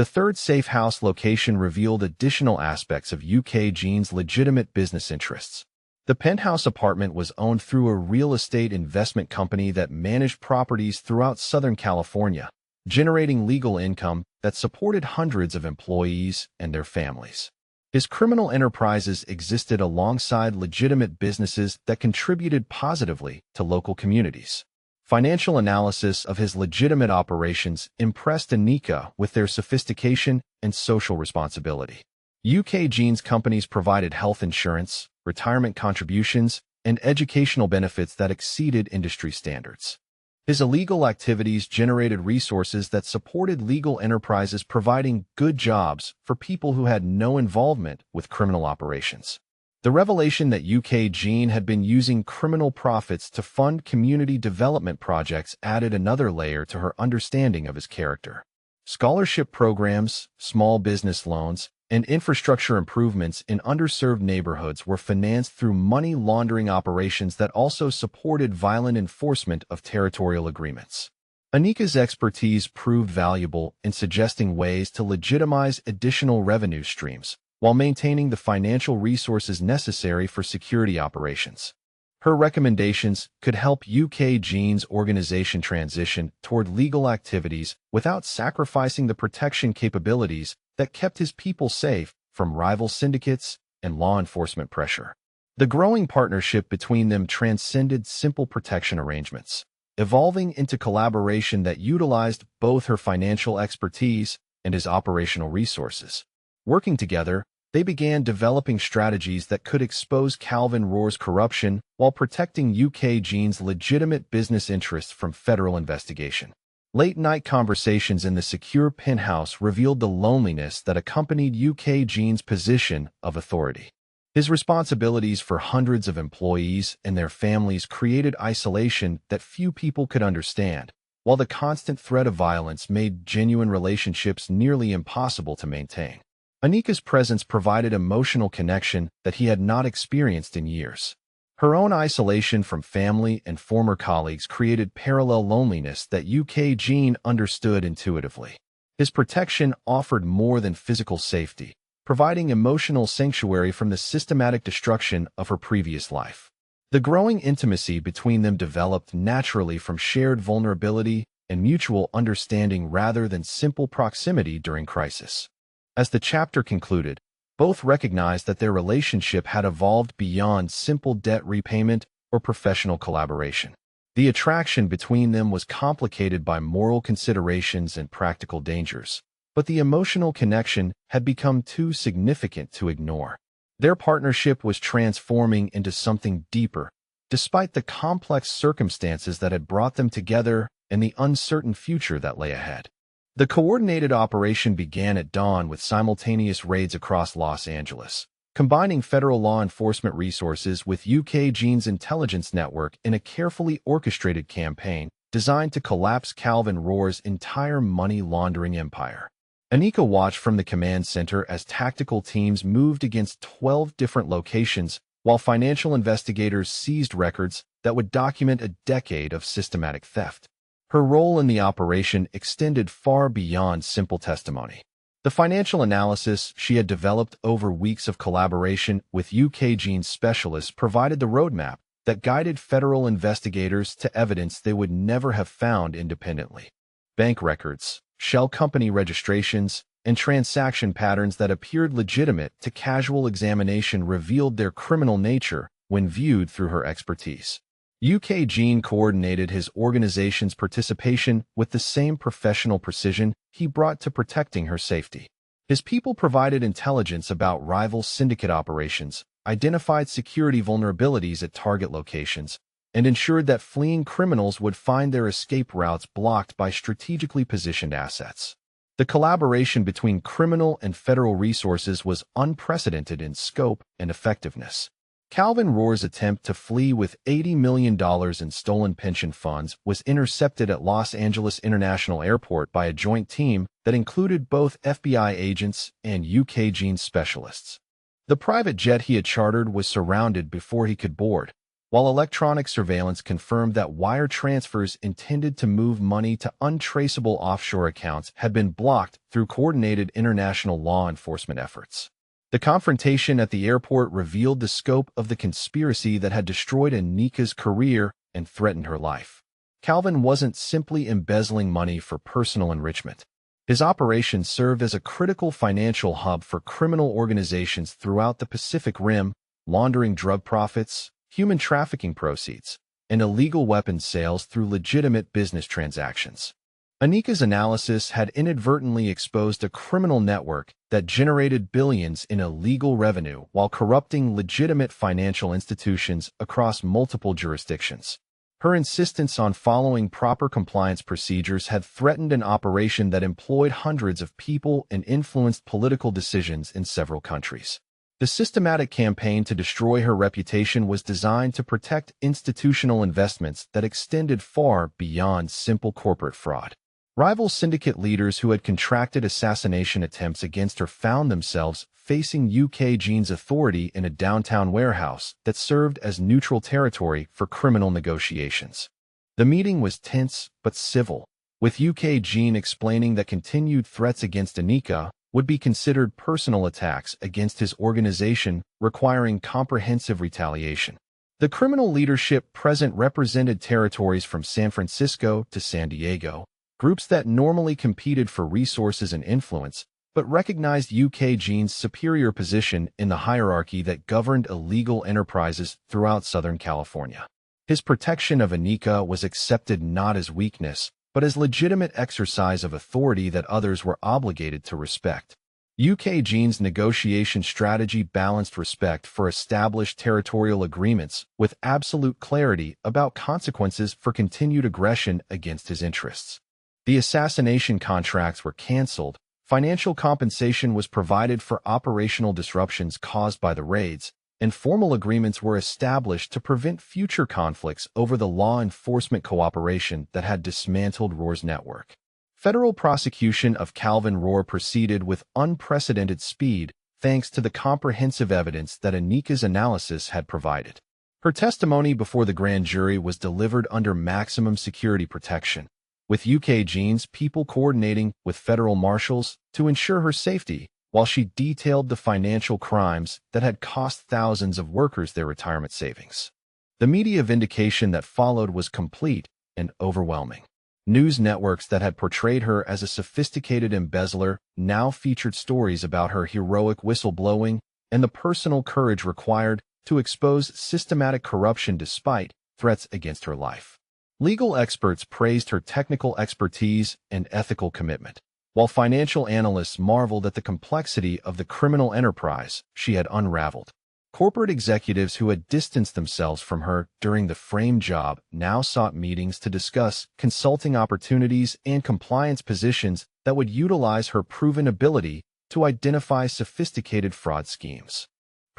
The third safe house location revealed additional aspects of UK Jean's legitimate business interests. The penthouse apartment was owned through a real estate investment company that managed properties throughout Southern California, generating legal income that supported hundreds of employees and their families. His criminal enterprises existed alongside legitimate businesses that contributed positively to local communities. Financial analysis of his legitimate operations impressed Anika with their sophistication and social responsibility. UK Jean's companies provided health insurance, retirement contributions, and educational benefits that exceeded industry standards. His illegal activities generated resources that supported legal enterprises providing good jobs for people who had no involvement with criminal operations. The revelation that UK Jean had been using criminal profits to fund community development projects added another layer to her understanding of his character. Scholarship programs, small business loans, and infrastructure improvements in underserved neighborhoods were financed through money laundering operations that also supported violent enforcement of territorial agreements. Anika's expertise proved valuable in suggesting ways to legitimize additional revenue streams while maintaining the financial resources necessary for security operations. Her recommendations could help UK Jean's organization transition toward legal activities without sacrificing the protection capabilities that kept his people safe from rival syndicates and law enforcement pressure. The growing partnership between them transcended simple protection arrangements, evolving into collaboration that utilized both her financial expertise and his operational resources. Working together, they began developing strategies that could expose Calvin Rohr's corruption while protecting UK Jean's legitimate business interests from federal investigation. Late-night conversations in the secure penthouse revealed the loneliness that accompanied UK Jean's position of authority. His responsibilities for hundreds of employees and their families created isolation that few people could understand, while the constant threat of violence made genuine relationships nearly impossible to maintain. Anika's presence provided emotional connection that he had not experienced in years. Her own isolation from family and former colleagues created parallel loneliness that UK Jean understood intuitively. His protection offered more than physical safety, providing emotional sanctuary from the systematic destruction of her previous life. The growing intimacy between them developed naturally from shared vulnerability and mutual understanding rather than simple proximity during crisis. As the chapter concluded, both recognized that their relationship had evolved beyond simple debt repayment or professional collaboration. The attraction between them was complicated by moral considerations and practical dangers, but the emotional connection had become too significant to ignore. Their partnership was transforming into something deeper, despite the complex circumstances that had brought them together and the uncertain future that lay ahead. The coordinated operation began at dawn with simultaneous raids across Los Angeles, combining federal law enforcement resources with UK Jean's intelligence network in a carefully orchestrated campaign designed to collapse Calvin Rohr's entire money laundering empire. Anika watched from the command center as tactical teams moved against 12 different locations while financial investigators seized records that would document a decade of systematic theft. Her role in the operation extended far beyond simple testimony. The financial analysis she had developed over weeks of collaboration with UK Jean's specialists provided the roadmap that guided federal investigators to evidence they would never have found independently. Bank records, shell company registrations, and transaction patterns that appeared legitimate to casual examination revealed their criminal nature when viewed through her expertise. UK Jean coordinated his organization's participation with the same professional precision he brought to protecting her safety. His people provided intelligence about rival syndicate operations, identified security vulnerabilities at target locations, and ensured that fleeing criminals would find their escape routes blocked by strategically positioned assets. The collaboration between criminal and federal resources was unprecedented in scope and effectiveness. Calvin Rohr's attempt to flee with $80 million in stolen pension funds was intercepted at Los Angeles International Airport by a joint team that included both FBI agents and UK Jean specialists. The private jet he had chartered was surrounded before he could board, while electronic surveillance confirmed that wire transfers intended to move money to untraceable offshore accounts had been blocked through coordinated international law enforcement efforts. The confrontation at the airport revealed the scope of the conspiracy that had destroyed Anika's career and threatened her life. Calvin wasn't simply embezzling money for personal enrichment. His operation served as a critical financial hub for criminal organizations throughout the Pacific Rim, laundering drug profits, human trafficking proceeds, and illegal weapons sales through legitimate business transactions. Anika's analysis had inadvertently exposed a criminal network that generated billions in illegal revenue while corrupting legitimate financial institutions across multiple jurisdictions. Her insistence on following proper compliance procedures had threatened an operation that employed hundreds of people and influenced political decisions in several countries. The systematic campaign to destroy her reputation was designed to protect institutional investments that extended far beyond simple corporate fraud. Rival syndicate leaders who had contracted assassination attempts against her found themselves facing UK Jean's authority in a downtown warehouse that served as neutral territory for criminal negotiations. The meeting was tense but civil, with UK Jean explaining that continued threats against Anika would be considered personal attacks against his organization, requiring comprehensive retaliation. The criminal leadership present represented territories from San Francisco to San Diego, groups that normally competed for resources and influence, but recognized UK Jean's superior position in the hierarchy that governed illegal enterprises throughout Southern California. His protection of Anika was accepted not as weakness, but as legitimate exercise of authority that others were obligated to respect. UK Jean's negotiation strategy balanced respect for established territorial agreements with absolute clarity about consequences for continued aggression against his interests. The assassination contracts were canceled, financial compensation was provided for operational disruptions caused by the raids, and formal agreements were established to prevent future conflicts over the law enforcement cooperation that had dismantled Rohr's network. Federal prosecution of Calvin Rohr proceeded with unprecedented speed thanks to the comprehensive evidence that Anika's analysis had provided. Her testimony before the grand jury was delivered under maximum security protection, with UK Jean's people coordinating with federal marshals to ensure her safety, while she detailed the financial crimes that had cost thousands of workers their retirement savings. The media vindication that followed was complete and overwhelming. News networks that had portrayed her as a sophisticated embezzler now featured stories about her heroic whistleblowing and the personal courage required to expose systematic corruption despite threats against her life. Legal experts praised her technical expertise and ethical commitment, while financial analysts marveled at the complexity of the criminal enterprise she had unraveled. Corporate executives who had distanced themselves from her during the frame job now sought meetings to discuss consulting opportunities and compliance positions that would utilize her proven ability to identify sophisticated fraud schemes.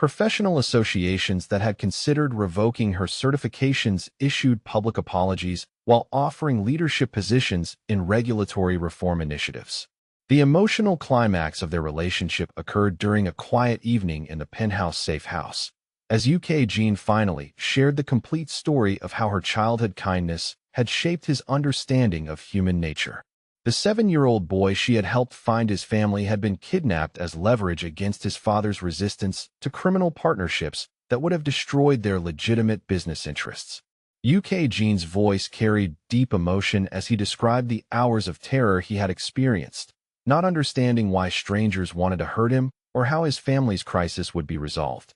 Professional associations that had considered revoking her certifications issued public apologies while offering leadership positions in regulatory reform initiatives. The emotional climax of their relationship occurred during a quiet evening in the penthouse safe house, as UK Jean finally shared the complete story of how her childhood kindness had shaped his understanding of human nature. The 7-year-old boy she had helped find his family had been kidnapped as leverage against his father's resistance to criminal partnerships that would have destroyed their legitimate business interests. UK Jean's voice carried deep emotion as he described the hours of terror he had experienced, not understanding why strangers wanted to hurt him or how his family's crisis would be resolved.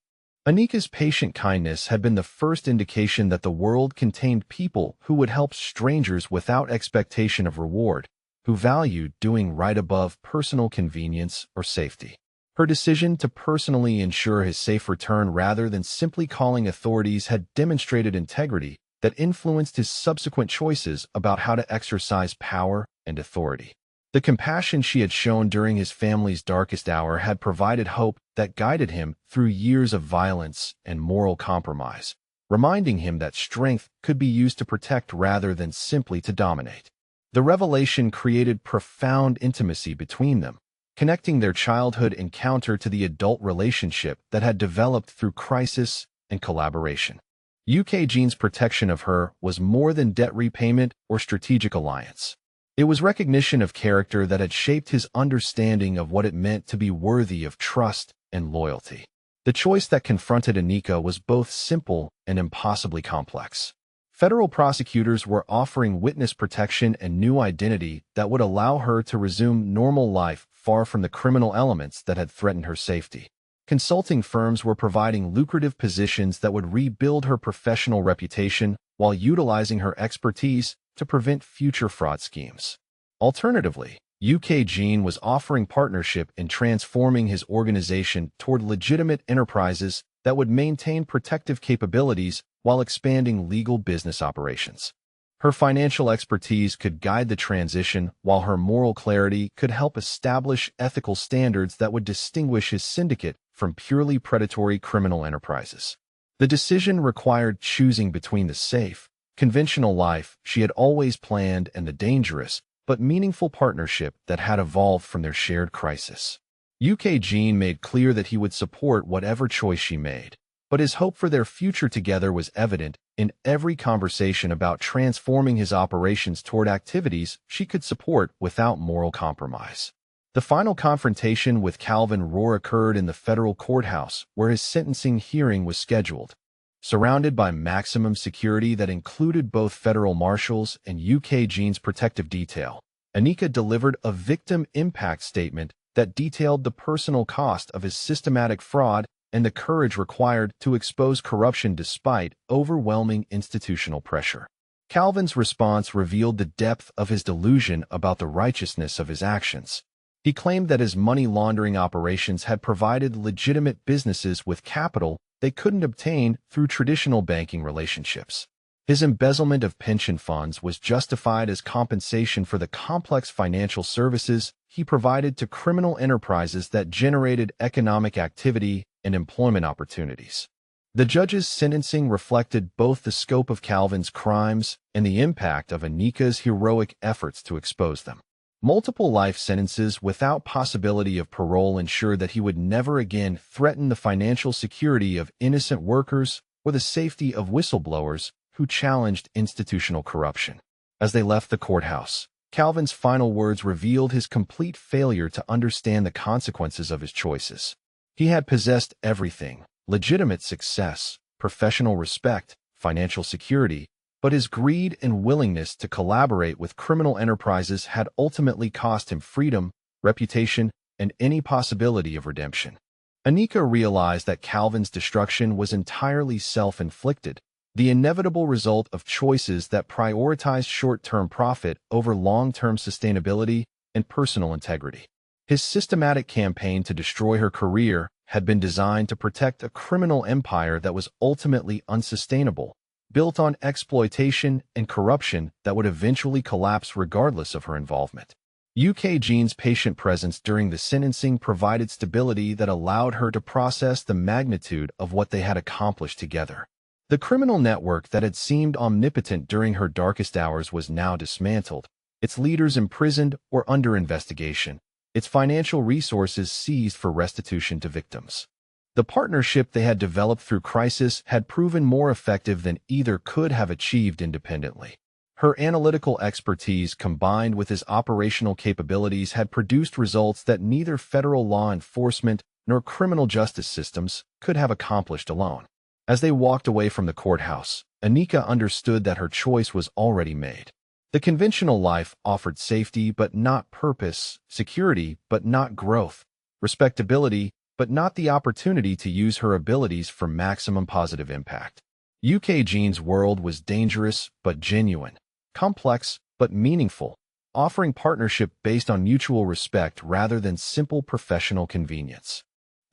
Anika's patient kindness had been the first indication that the world contained people who would help strangers without expectation of reward, who valued doing right above personal convenience or safety. Her decision to personally ensure his safe return rather than simply calling authorities had demonstrated integrity that influenced his subsequent choices about how to exercise power and authority. The compassion she had shown during his family's darkest hour had provided hope that guided him through years of violence and moral compromise, reminding him that strength could be used to protect rather than simply to dominate. The revelation created profound intimacy between them, connecting their childhood encounter to the adult relationship that had developed through crisis and collaboration. UKGene's protection of her was more than debt repayment or strategic alliance. It was recognition of character that had shaped his understanding of what it meant to be worthy of trust and loyalty. The choice that confronted Anika was both simple and impossibly complex. Federal prosecutors were offering witness protection and new identity that would allow her to resume normal life far from the criminal elements that had threatened her safety. Consulting firms were providing lucrative positions that would rebuild her professional reputation while utilizing her expertise to prevent future fraud schemes. Alternatively, UKGene was offering partnership in transforming his organization toward legitimate enterprises that would maintain protective capabilities while expanding legal business operations. Her financial expertise could guide the transition, while her moral clarity could help establish ethical standards that would distinguish his syndicate from purely predatory criminal enterprises. The decision required choosing between the safe, conventional life she had always planned and the dangerous, but meaningful partnership that had evolved from their shared crisis. UKGene made clear that he would support whatever choice she made, but his hope for their future together was evident in every conversation about transforming his operations toward activities she could support without moral compromise. The final confrontation with Calvin Rohr occurred in the federal courthouse, where his sentencing hearing was scheduled. Surrounded by maximum security that included both federal marshals and UKGene's protective detail, Anika delivered a victim impact statement that detailed the personal cost of his systematic fraud and the courage required to expose corruption despite overwhelming institutional pressure. Calvin's response revealed the depth of his delusion about the righteousness of his actions. He claimed that his money laundering operations had provided legitimate businesses with capital they couldn't obtain through traditional banking relationships. His embezzlement of pension funds was justified as compensation for the complex financial services he provided to criminal enterprises that generated economic activity and employment opportunities. The judge's sentencing reflected both the scope of Calvin's crimes and the impact of Anika's heroic efforts to expose them. Multiple life sentences without possibility of parole ensured that he would never again threaten the financial security of innocent workers or the safety of whistleblowers who challenged institutional corruption. As they left the courthouse, Calvin's final words revealed his complete failure to understand the consequences of his choices. He had possessed everything: legitimate success, professional respect, financial security, but his greed and willingness to collaborate with criminal enterprises had ultimately cost him freedom, reputation, and any possibility of redemption. Anika realized that Calvin's destruction was entirely self-inflicted, the inevitable result of choices that prioritized short-term profit over long-term sustainability and personal integrity. His systematic campaign to destroy her career had been designed to protect a criminal empire that was ultimately unsustainable, built on exploitation and corruption that would eventually collapse regardless of her involvement. UKGene's patient presence during the sentencing provided stability that allowed her to process the magnitude of what they had accomplished together. The criminal network that had seemed omnipotent during her darkest hours was now dismantled, its leaders imprisoned or under investigation, its financial resources seized for restitution to victims. The partnership they had developed through crisis had proven more effective than either could have achieved independently. Her analytical expertise combined with his operational capabilities had produced results that neither federal law enforcement nor criminal justice systems could have accomplished alone. As they walked away from the courthouse, Anika understood that her choice was already made. The conventional life offered safety but not purpose, security but not growth, respectability but not the opportunity to use her abilities for maximum positive impact. UKGene's world was dangerous but genuine, complex but meaningful, offering partnership based on mutual respect rather than simple professional convenience.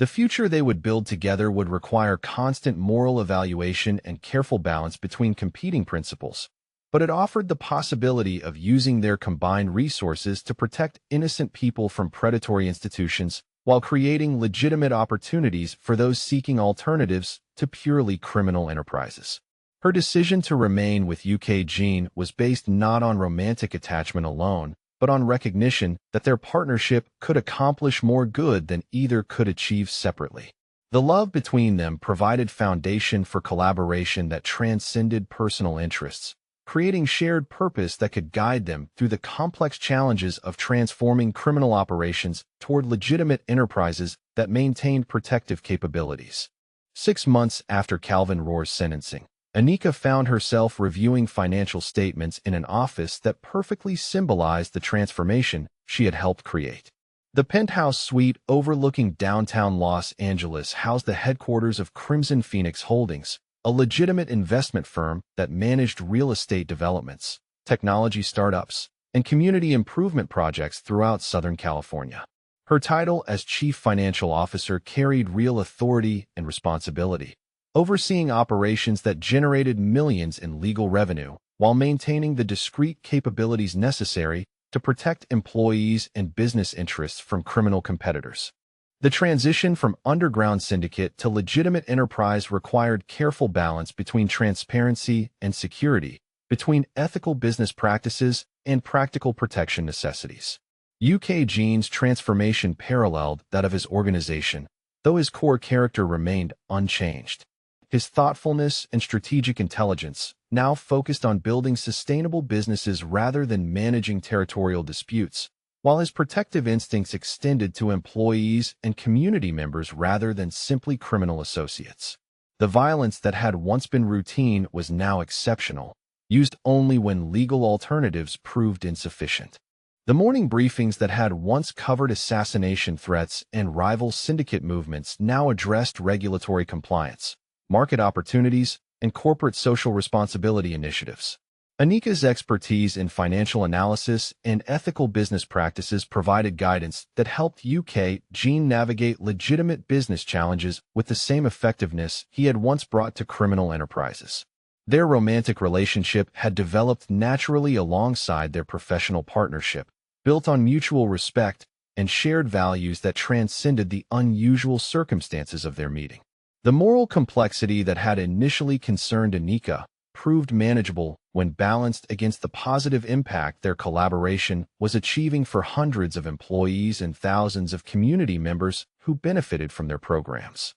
The future they would build together would require constant moral evaluation and careful balance between competing principles, but it offered the possibility of using their combined resources to protect innocent people from predatory institutions while creating legitimate opportunities for those seeking alternatives to purely criminal enterprises. Her decision to remain with UKGene was based not on romantic attachment alone, but on recognition that their partnership could accomplish more good than either could achieve separately. The love between them provided foundation for collaboration that transcended personal interests, creating shared purpose that could guide them through the complex challenges of transforming criminal operations toward legitimate enterprises that maintained protective capabilities. 6 months after Calvin Rohr's sentencing, Anika found herself reviewing financial statements in an office that perfectly symbolized the transformation she had helped create. The penthouse suite overlooking downtown Los Angeles housed the headquarters of Crimson Phoenix Holdings, a legitimate investment firm that managed real estate developments, technology startups, and community improvement projects throughout Southern California. Her title as Chief Financial Officer carried real authority and responsibility, overseeing operations that generated millions in legal revenue while maintaining the discrete capabilities necessary to protect employees and business interests from criminal competitors. The transition from underground syndicate to legitimate enterprise required careful balance between transparency and security, between ethical business practices and practical protection necessities. UK Gene's transformation paralleled that of his organization, though his core character remained unchanged. His thoughtfulness and strategic intelligence now focused on building sustainable businesses rather than managing territorial disputes, while his protective instincts extended to employees and community members rather than simply criminal associates. The violence that had once been routine was now exceptional, used only when legal alternatives proved insufficient. The morning briefings that had once covered assassination threats and rival syndicate movements now addressed regulatory compliance, market opportunities, and corporate social responsibility initiatives. Anika's expertise in financial analysis and ethical business practices provided guidance that helped UK Gene navigate legitimate business challenges with the same effectiveness he had once brought to criminal enterprises. Their romantic relationship had developed naturally alongside their professional partnership, built on mutual respect and shared values that transcended the unusual circumstances of their meeting. The moral complexity that had initially concerned Anika proved manageable when balanced against the positive impact their collaboration was achieving for hundreds of employees and thousands of community members who benefited from their programs.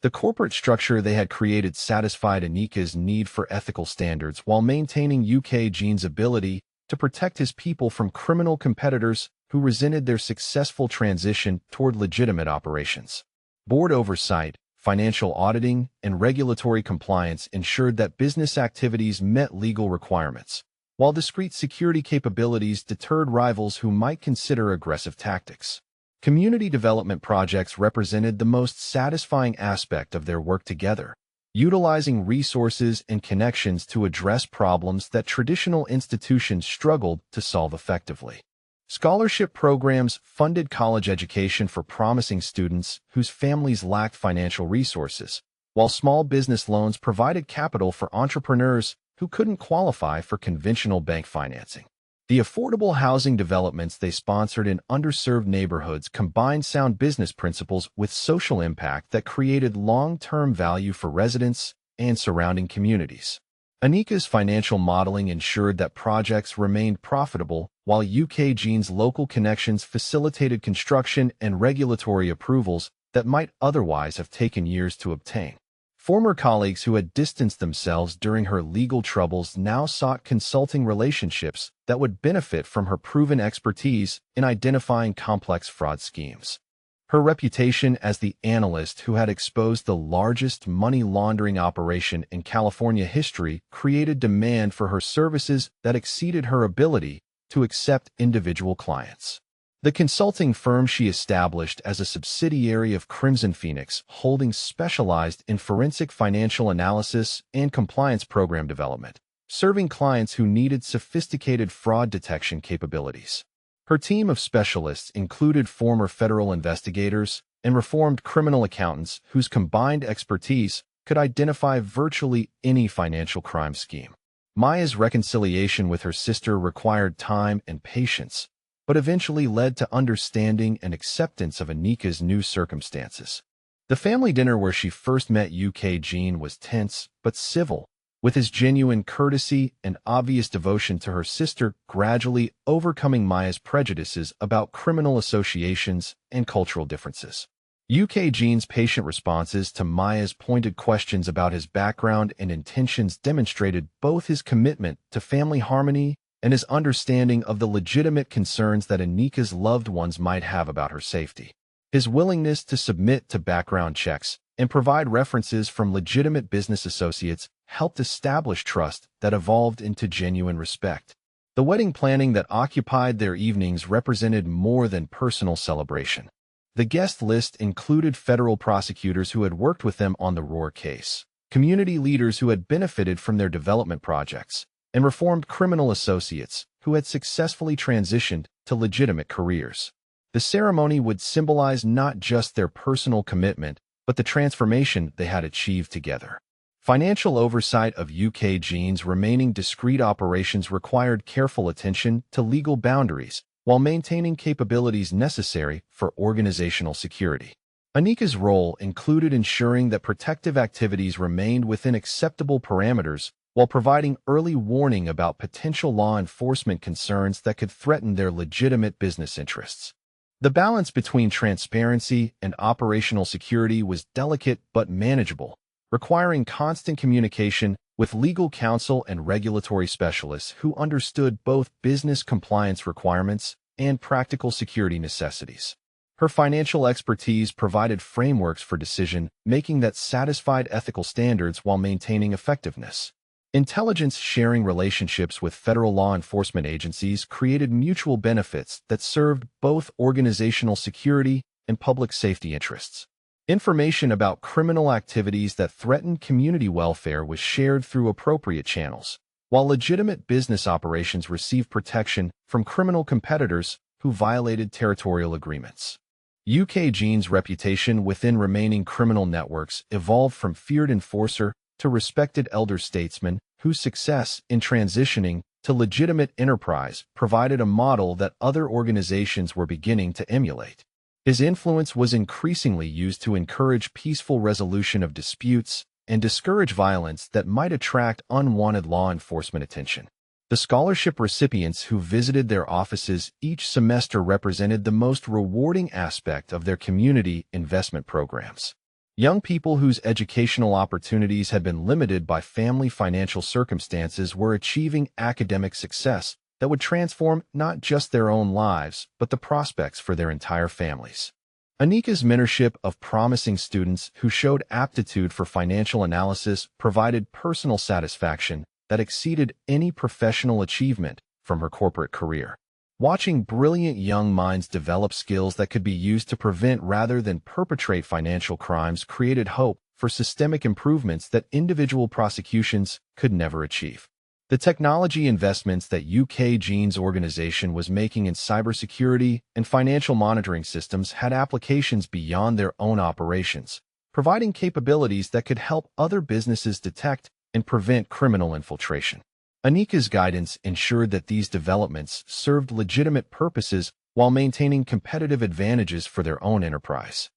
The corporate structure they had created satisfied Anika's need for ethical standards while maintaining UK Gene's ability to protect his people from criminal competitors who resented their successful transition toward legitimate operations. Board oversight, financial auditing, and regulatory compliance ensured that business activities met legal requirements, while discrete security capabilities deterred rivals who might consider aggressive tactics. Community development projects represented the most satisfying aspect of their work together, utilizing resources and connections to address problems that traditional institutions struggled to solve effectively. Scholarship programs funded college education for promising students whose families lacked financial resources, while small business loans provided capital for entrepreneurs who couldn't qualify for conventional bank financing. The affordable housing developments they sponsored in underserved neighborhoods combined sound business principles with social impact that created long-term value for residents and surrounding communities. Anika's financial modeling ensured that projects remained profitable, while UK Gene's local connections facilitated construction and regulatory approvals that might otherwise have taken years to obtain. Former colleagues who had distanced themselves during her legal troubles now sought consulting relationships that would benefit from her proven expertise in identifying complex fraud schemes. Her reputation as the analyst who had exposed the largest money laundering operation in California history created demand for her services that exceeded her ability to accept individual clients. The consulting firm she established as a subsidiary of Crimson Phoenix Holdings specialized in forensic financial analysis and compliance program development, serving clients who needed sophisticated fraud detection capabilities. Her team of specialists included former federal investigators and reformed criminal accountants whose combined expertise could identify virtually any financial crime scheme. Maya's reconciliation with her sister required time and patience, but eventually led to understanding and acceptance of Anika's new circumstances. The family dinner where she first met UK Gene was tense but civil, with his genuine courtesy and obvious devotion to her sister gradually overcoming Maya's prejudices about criminal associations and cultural differences. UK Gene's patient responses to Maya's pointed questions about his background and intentions demonstrated both his commitment to family harmony and his understanding of the legitimate concerns that Anika's loved ones might have about her safety. His willingness to submit to background checks and provide references from legitimate business associates helped establish trust that evolved into genuine respect. The wedding planning that occupied their evenings represented more than personal celebration. The guest list included federal prosecutors who had worked with them on the Roar case, community leaders who had benefited from their development projects, and reformed criminal associates who had successfully transitioned to legitimate careers. The ceremony would symbolize not just their personal commitment, but the transformation they had achieved together. Financial oversight of UK Gene's remaining discrete operations required careful attention to legal boundaries while maintaining capabilities necessary for organizational security. Anika's role included ensuring that protective activities remained within acceptable parameters while providing early warning about potential law enforcement concerns that could threaten their legitimate business interests. The balance between transparency and operational security was delicate but manageable, requiring constant communication with legal counsel and regulatory specialists who understood both business compliance requirements and practical security necessities. Her financial expertise provided frameworks for decision-making that satisfied ethical standards while maintaining effectiveness. Intelligence-sharing relationships with federal law enforcement agencies created mutual benefits that served both organizational security and public safety interests. Information about criminal activities that threatened community welfare was shared through appropriate channels, while legitimate business operations received protection from criminal competitors who violated territorial agreements. UK Gene's reputation within remaining criminal networks evolved from feared enforcer to respected elder statesman whose success in transitioning to legitimate enterprise provided a model that other organizations were beginning to emulate. His influence was increasingly used to encourage peaceful resolution of disputes and discourage violence that might attract unwanted law enforcement attention. The scholarship recipients who visited their offices each semester represented the most rewarding aspect of their community investment programs. Young people whose educational opportunities had been limited by family financial circumstances were achieving academic success that would transform not just their own lives, but the prospects for their entire families. Anika's mentorship of promising students who showed aptitude for financial analysis provided personal satisfaction that exceeded any professional achievement from her corporate career. Watching brilliant young minds develop skills that could be used to prevent rather than perpetrate financial crimes created hope for systemic improvements that individual prosecutions could never achieve. The technology investments that UK Gene's organization was making in cybersecurity and financial monitoring systems had applications beyond their own operations, providing capabilities that could help other businesses detect and prevent criminal infiltration. Anika's guidance ensured that these developments served legitimate purposes while maintaining competitive advantages for their own enterprise.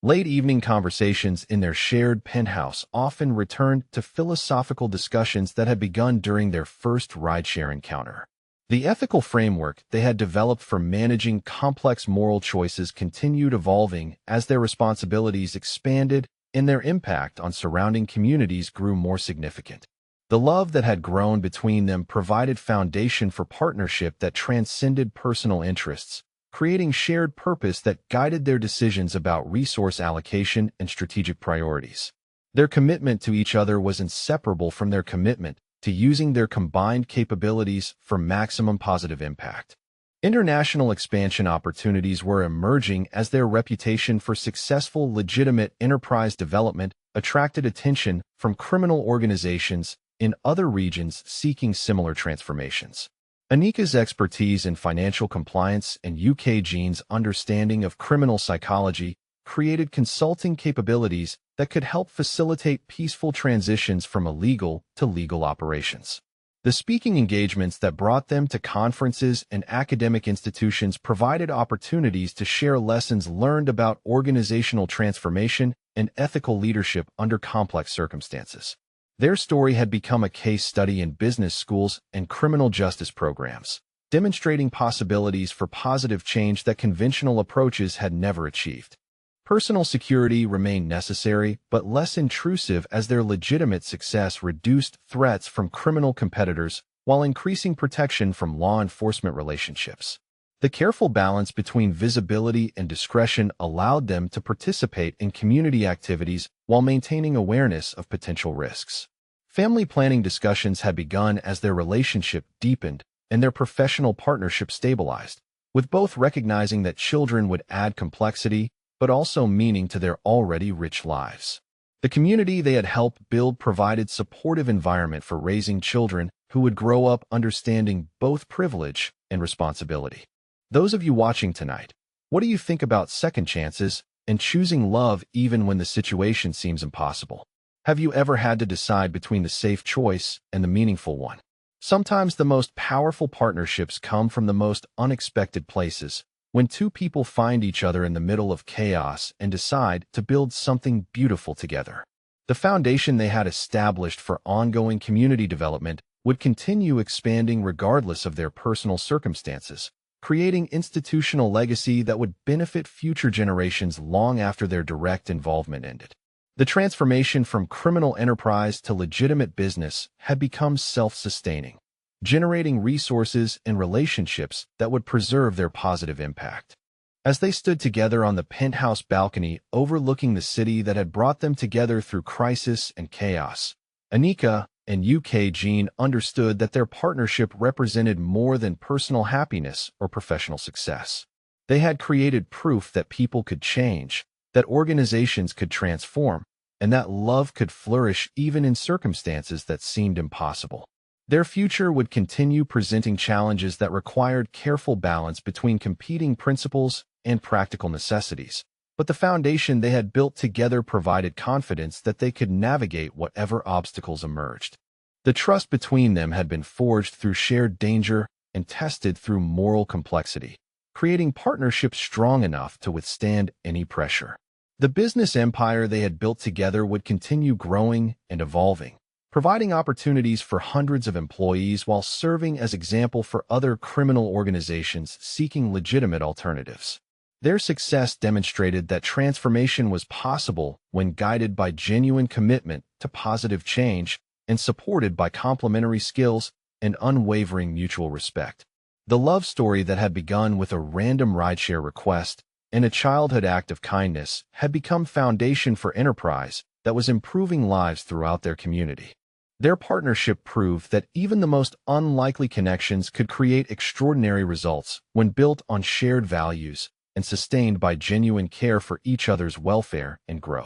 Late evening conversations in their shared penthouse often returned to philosophical discussions that had begun during their first rideshare encounter. The ethical framework they had developed for managing complex moral choices continued evolving as their responsibilities expanded and their impact on surrounding communities grew more significant. The love that had grown between them provided foundation for partnership that transcended personal interests, creating shared purpose that guided their decisions about resource allocation and strategic priorities. Their commitment to each other was inseparable from their commitment to using their combined capabilities for maximum positive impact. International expansion opportunities were emerging as their reputation for successful, legitimate enterprise development attracted attention from criminal organizations in other regions seeking similar transformations. Anika's expertise in financial compliance and UK Gene's understanding of criminal psychology created consulting capabilities that could help facilitate peaceful transitions from illegal to legal operations. The speaking engagements that brought them to conferences and academic institutions provided opportunities to share lessons learned about organizational transformation and ethical leadership under complex circumstances. Their story had become a case study in business schools and criminal justice programs, demonstrating possibilities for positive change that conventional approaches had never achieved. Personal security remained necessary but less intrusive as their legitimate success reduced threats from criminal competitors while increasing protection from law enforcement relationships. The careful balance between visibility and discretion allowed them to participate in community activities while maintaining awareness of potential risks. Family planning discussions had begun as their relationship deepened and their professional partnership stabilized, with both recognizing that children would add complexity but also meaning to their already rich lives. The community they had helped build provided supportive environment for raising children who would grow up understanding both privilege and responsibility. Those of you watching tonight, what do you think about second chances and choosing love even when the situation seems impossible? Have you ever had to decide between the safe choice and the meaningful one? Sometimes the most powerful partnerships come from the most unexpected places, when two people find each other in the middle of chaos and decide to build something beautiful together. The foundation they had established for ongoing community development would continue expanding regardless of their personal circumstances, creating institutional legacy that would benefit future generations long after their direct involvement ended. The transformation from criminal enterprise to legitimate business had become self-sustaining, generating resources and relationships that would preserve their positive impact. As they stood together on the penthouse balcony overlooking the city that had brought them together through crisis and chaos, Anika and Jean understood that their partnership represented more than personal happiness or professional success. They had created proof that people could change, that organizations could transform, and that love could flourish even in circumstances that seemed impossible. Their future would continue presenting challenges that required careful balance between competing principles and practical necessities, but the foundation they had built together provided confidence that they could navigate whatever obstacles emerged. The trust between them had been forged through shared danger and tested through moral complexity, creating partnerships strong enough to withstand any pressure. The business empire they had built together would continue growing and evolving, providing opportunities for hundreds of employees while serving as example for other criminal organizations seeking legitimate alternatives. Their success demonstrated that transformation was possible when guided by genuine commitment to positive change and supported by complementary skills and unwavering mutual respect. The love story that had begun with a random rideshare request and a childhood act of kindness had become foundation for enterprise that was improving lives throughout their community. Their partnership proved that even the most unlikely connections could create extraordinary results when built on shared values and sustained by genuine care for each other's welfare and growth.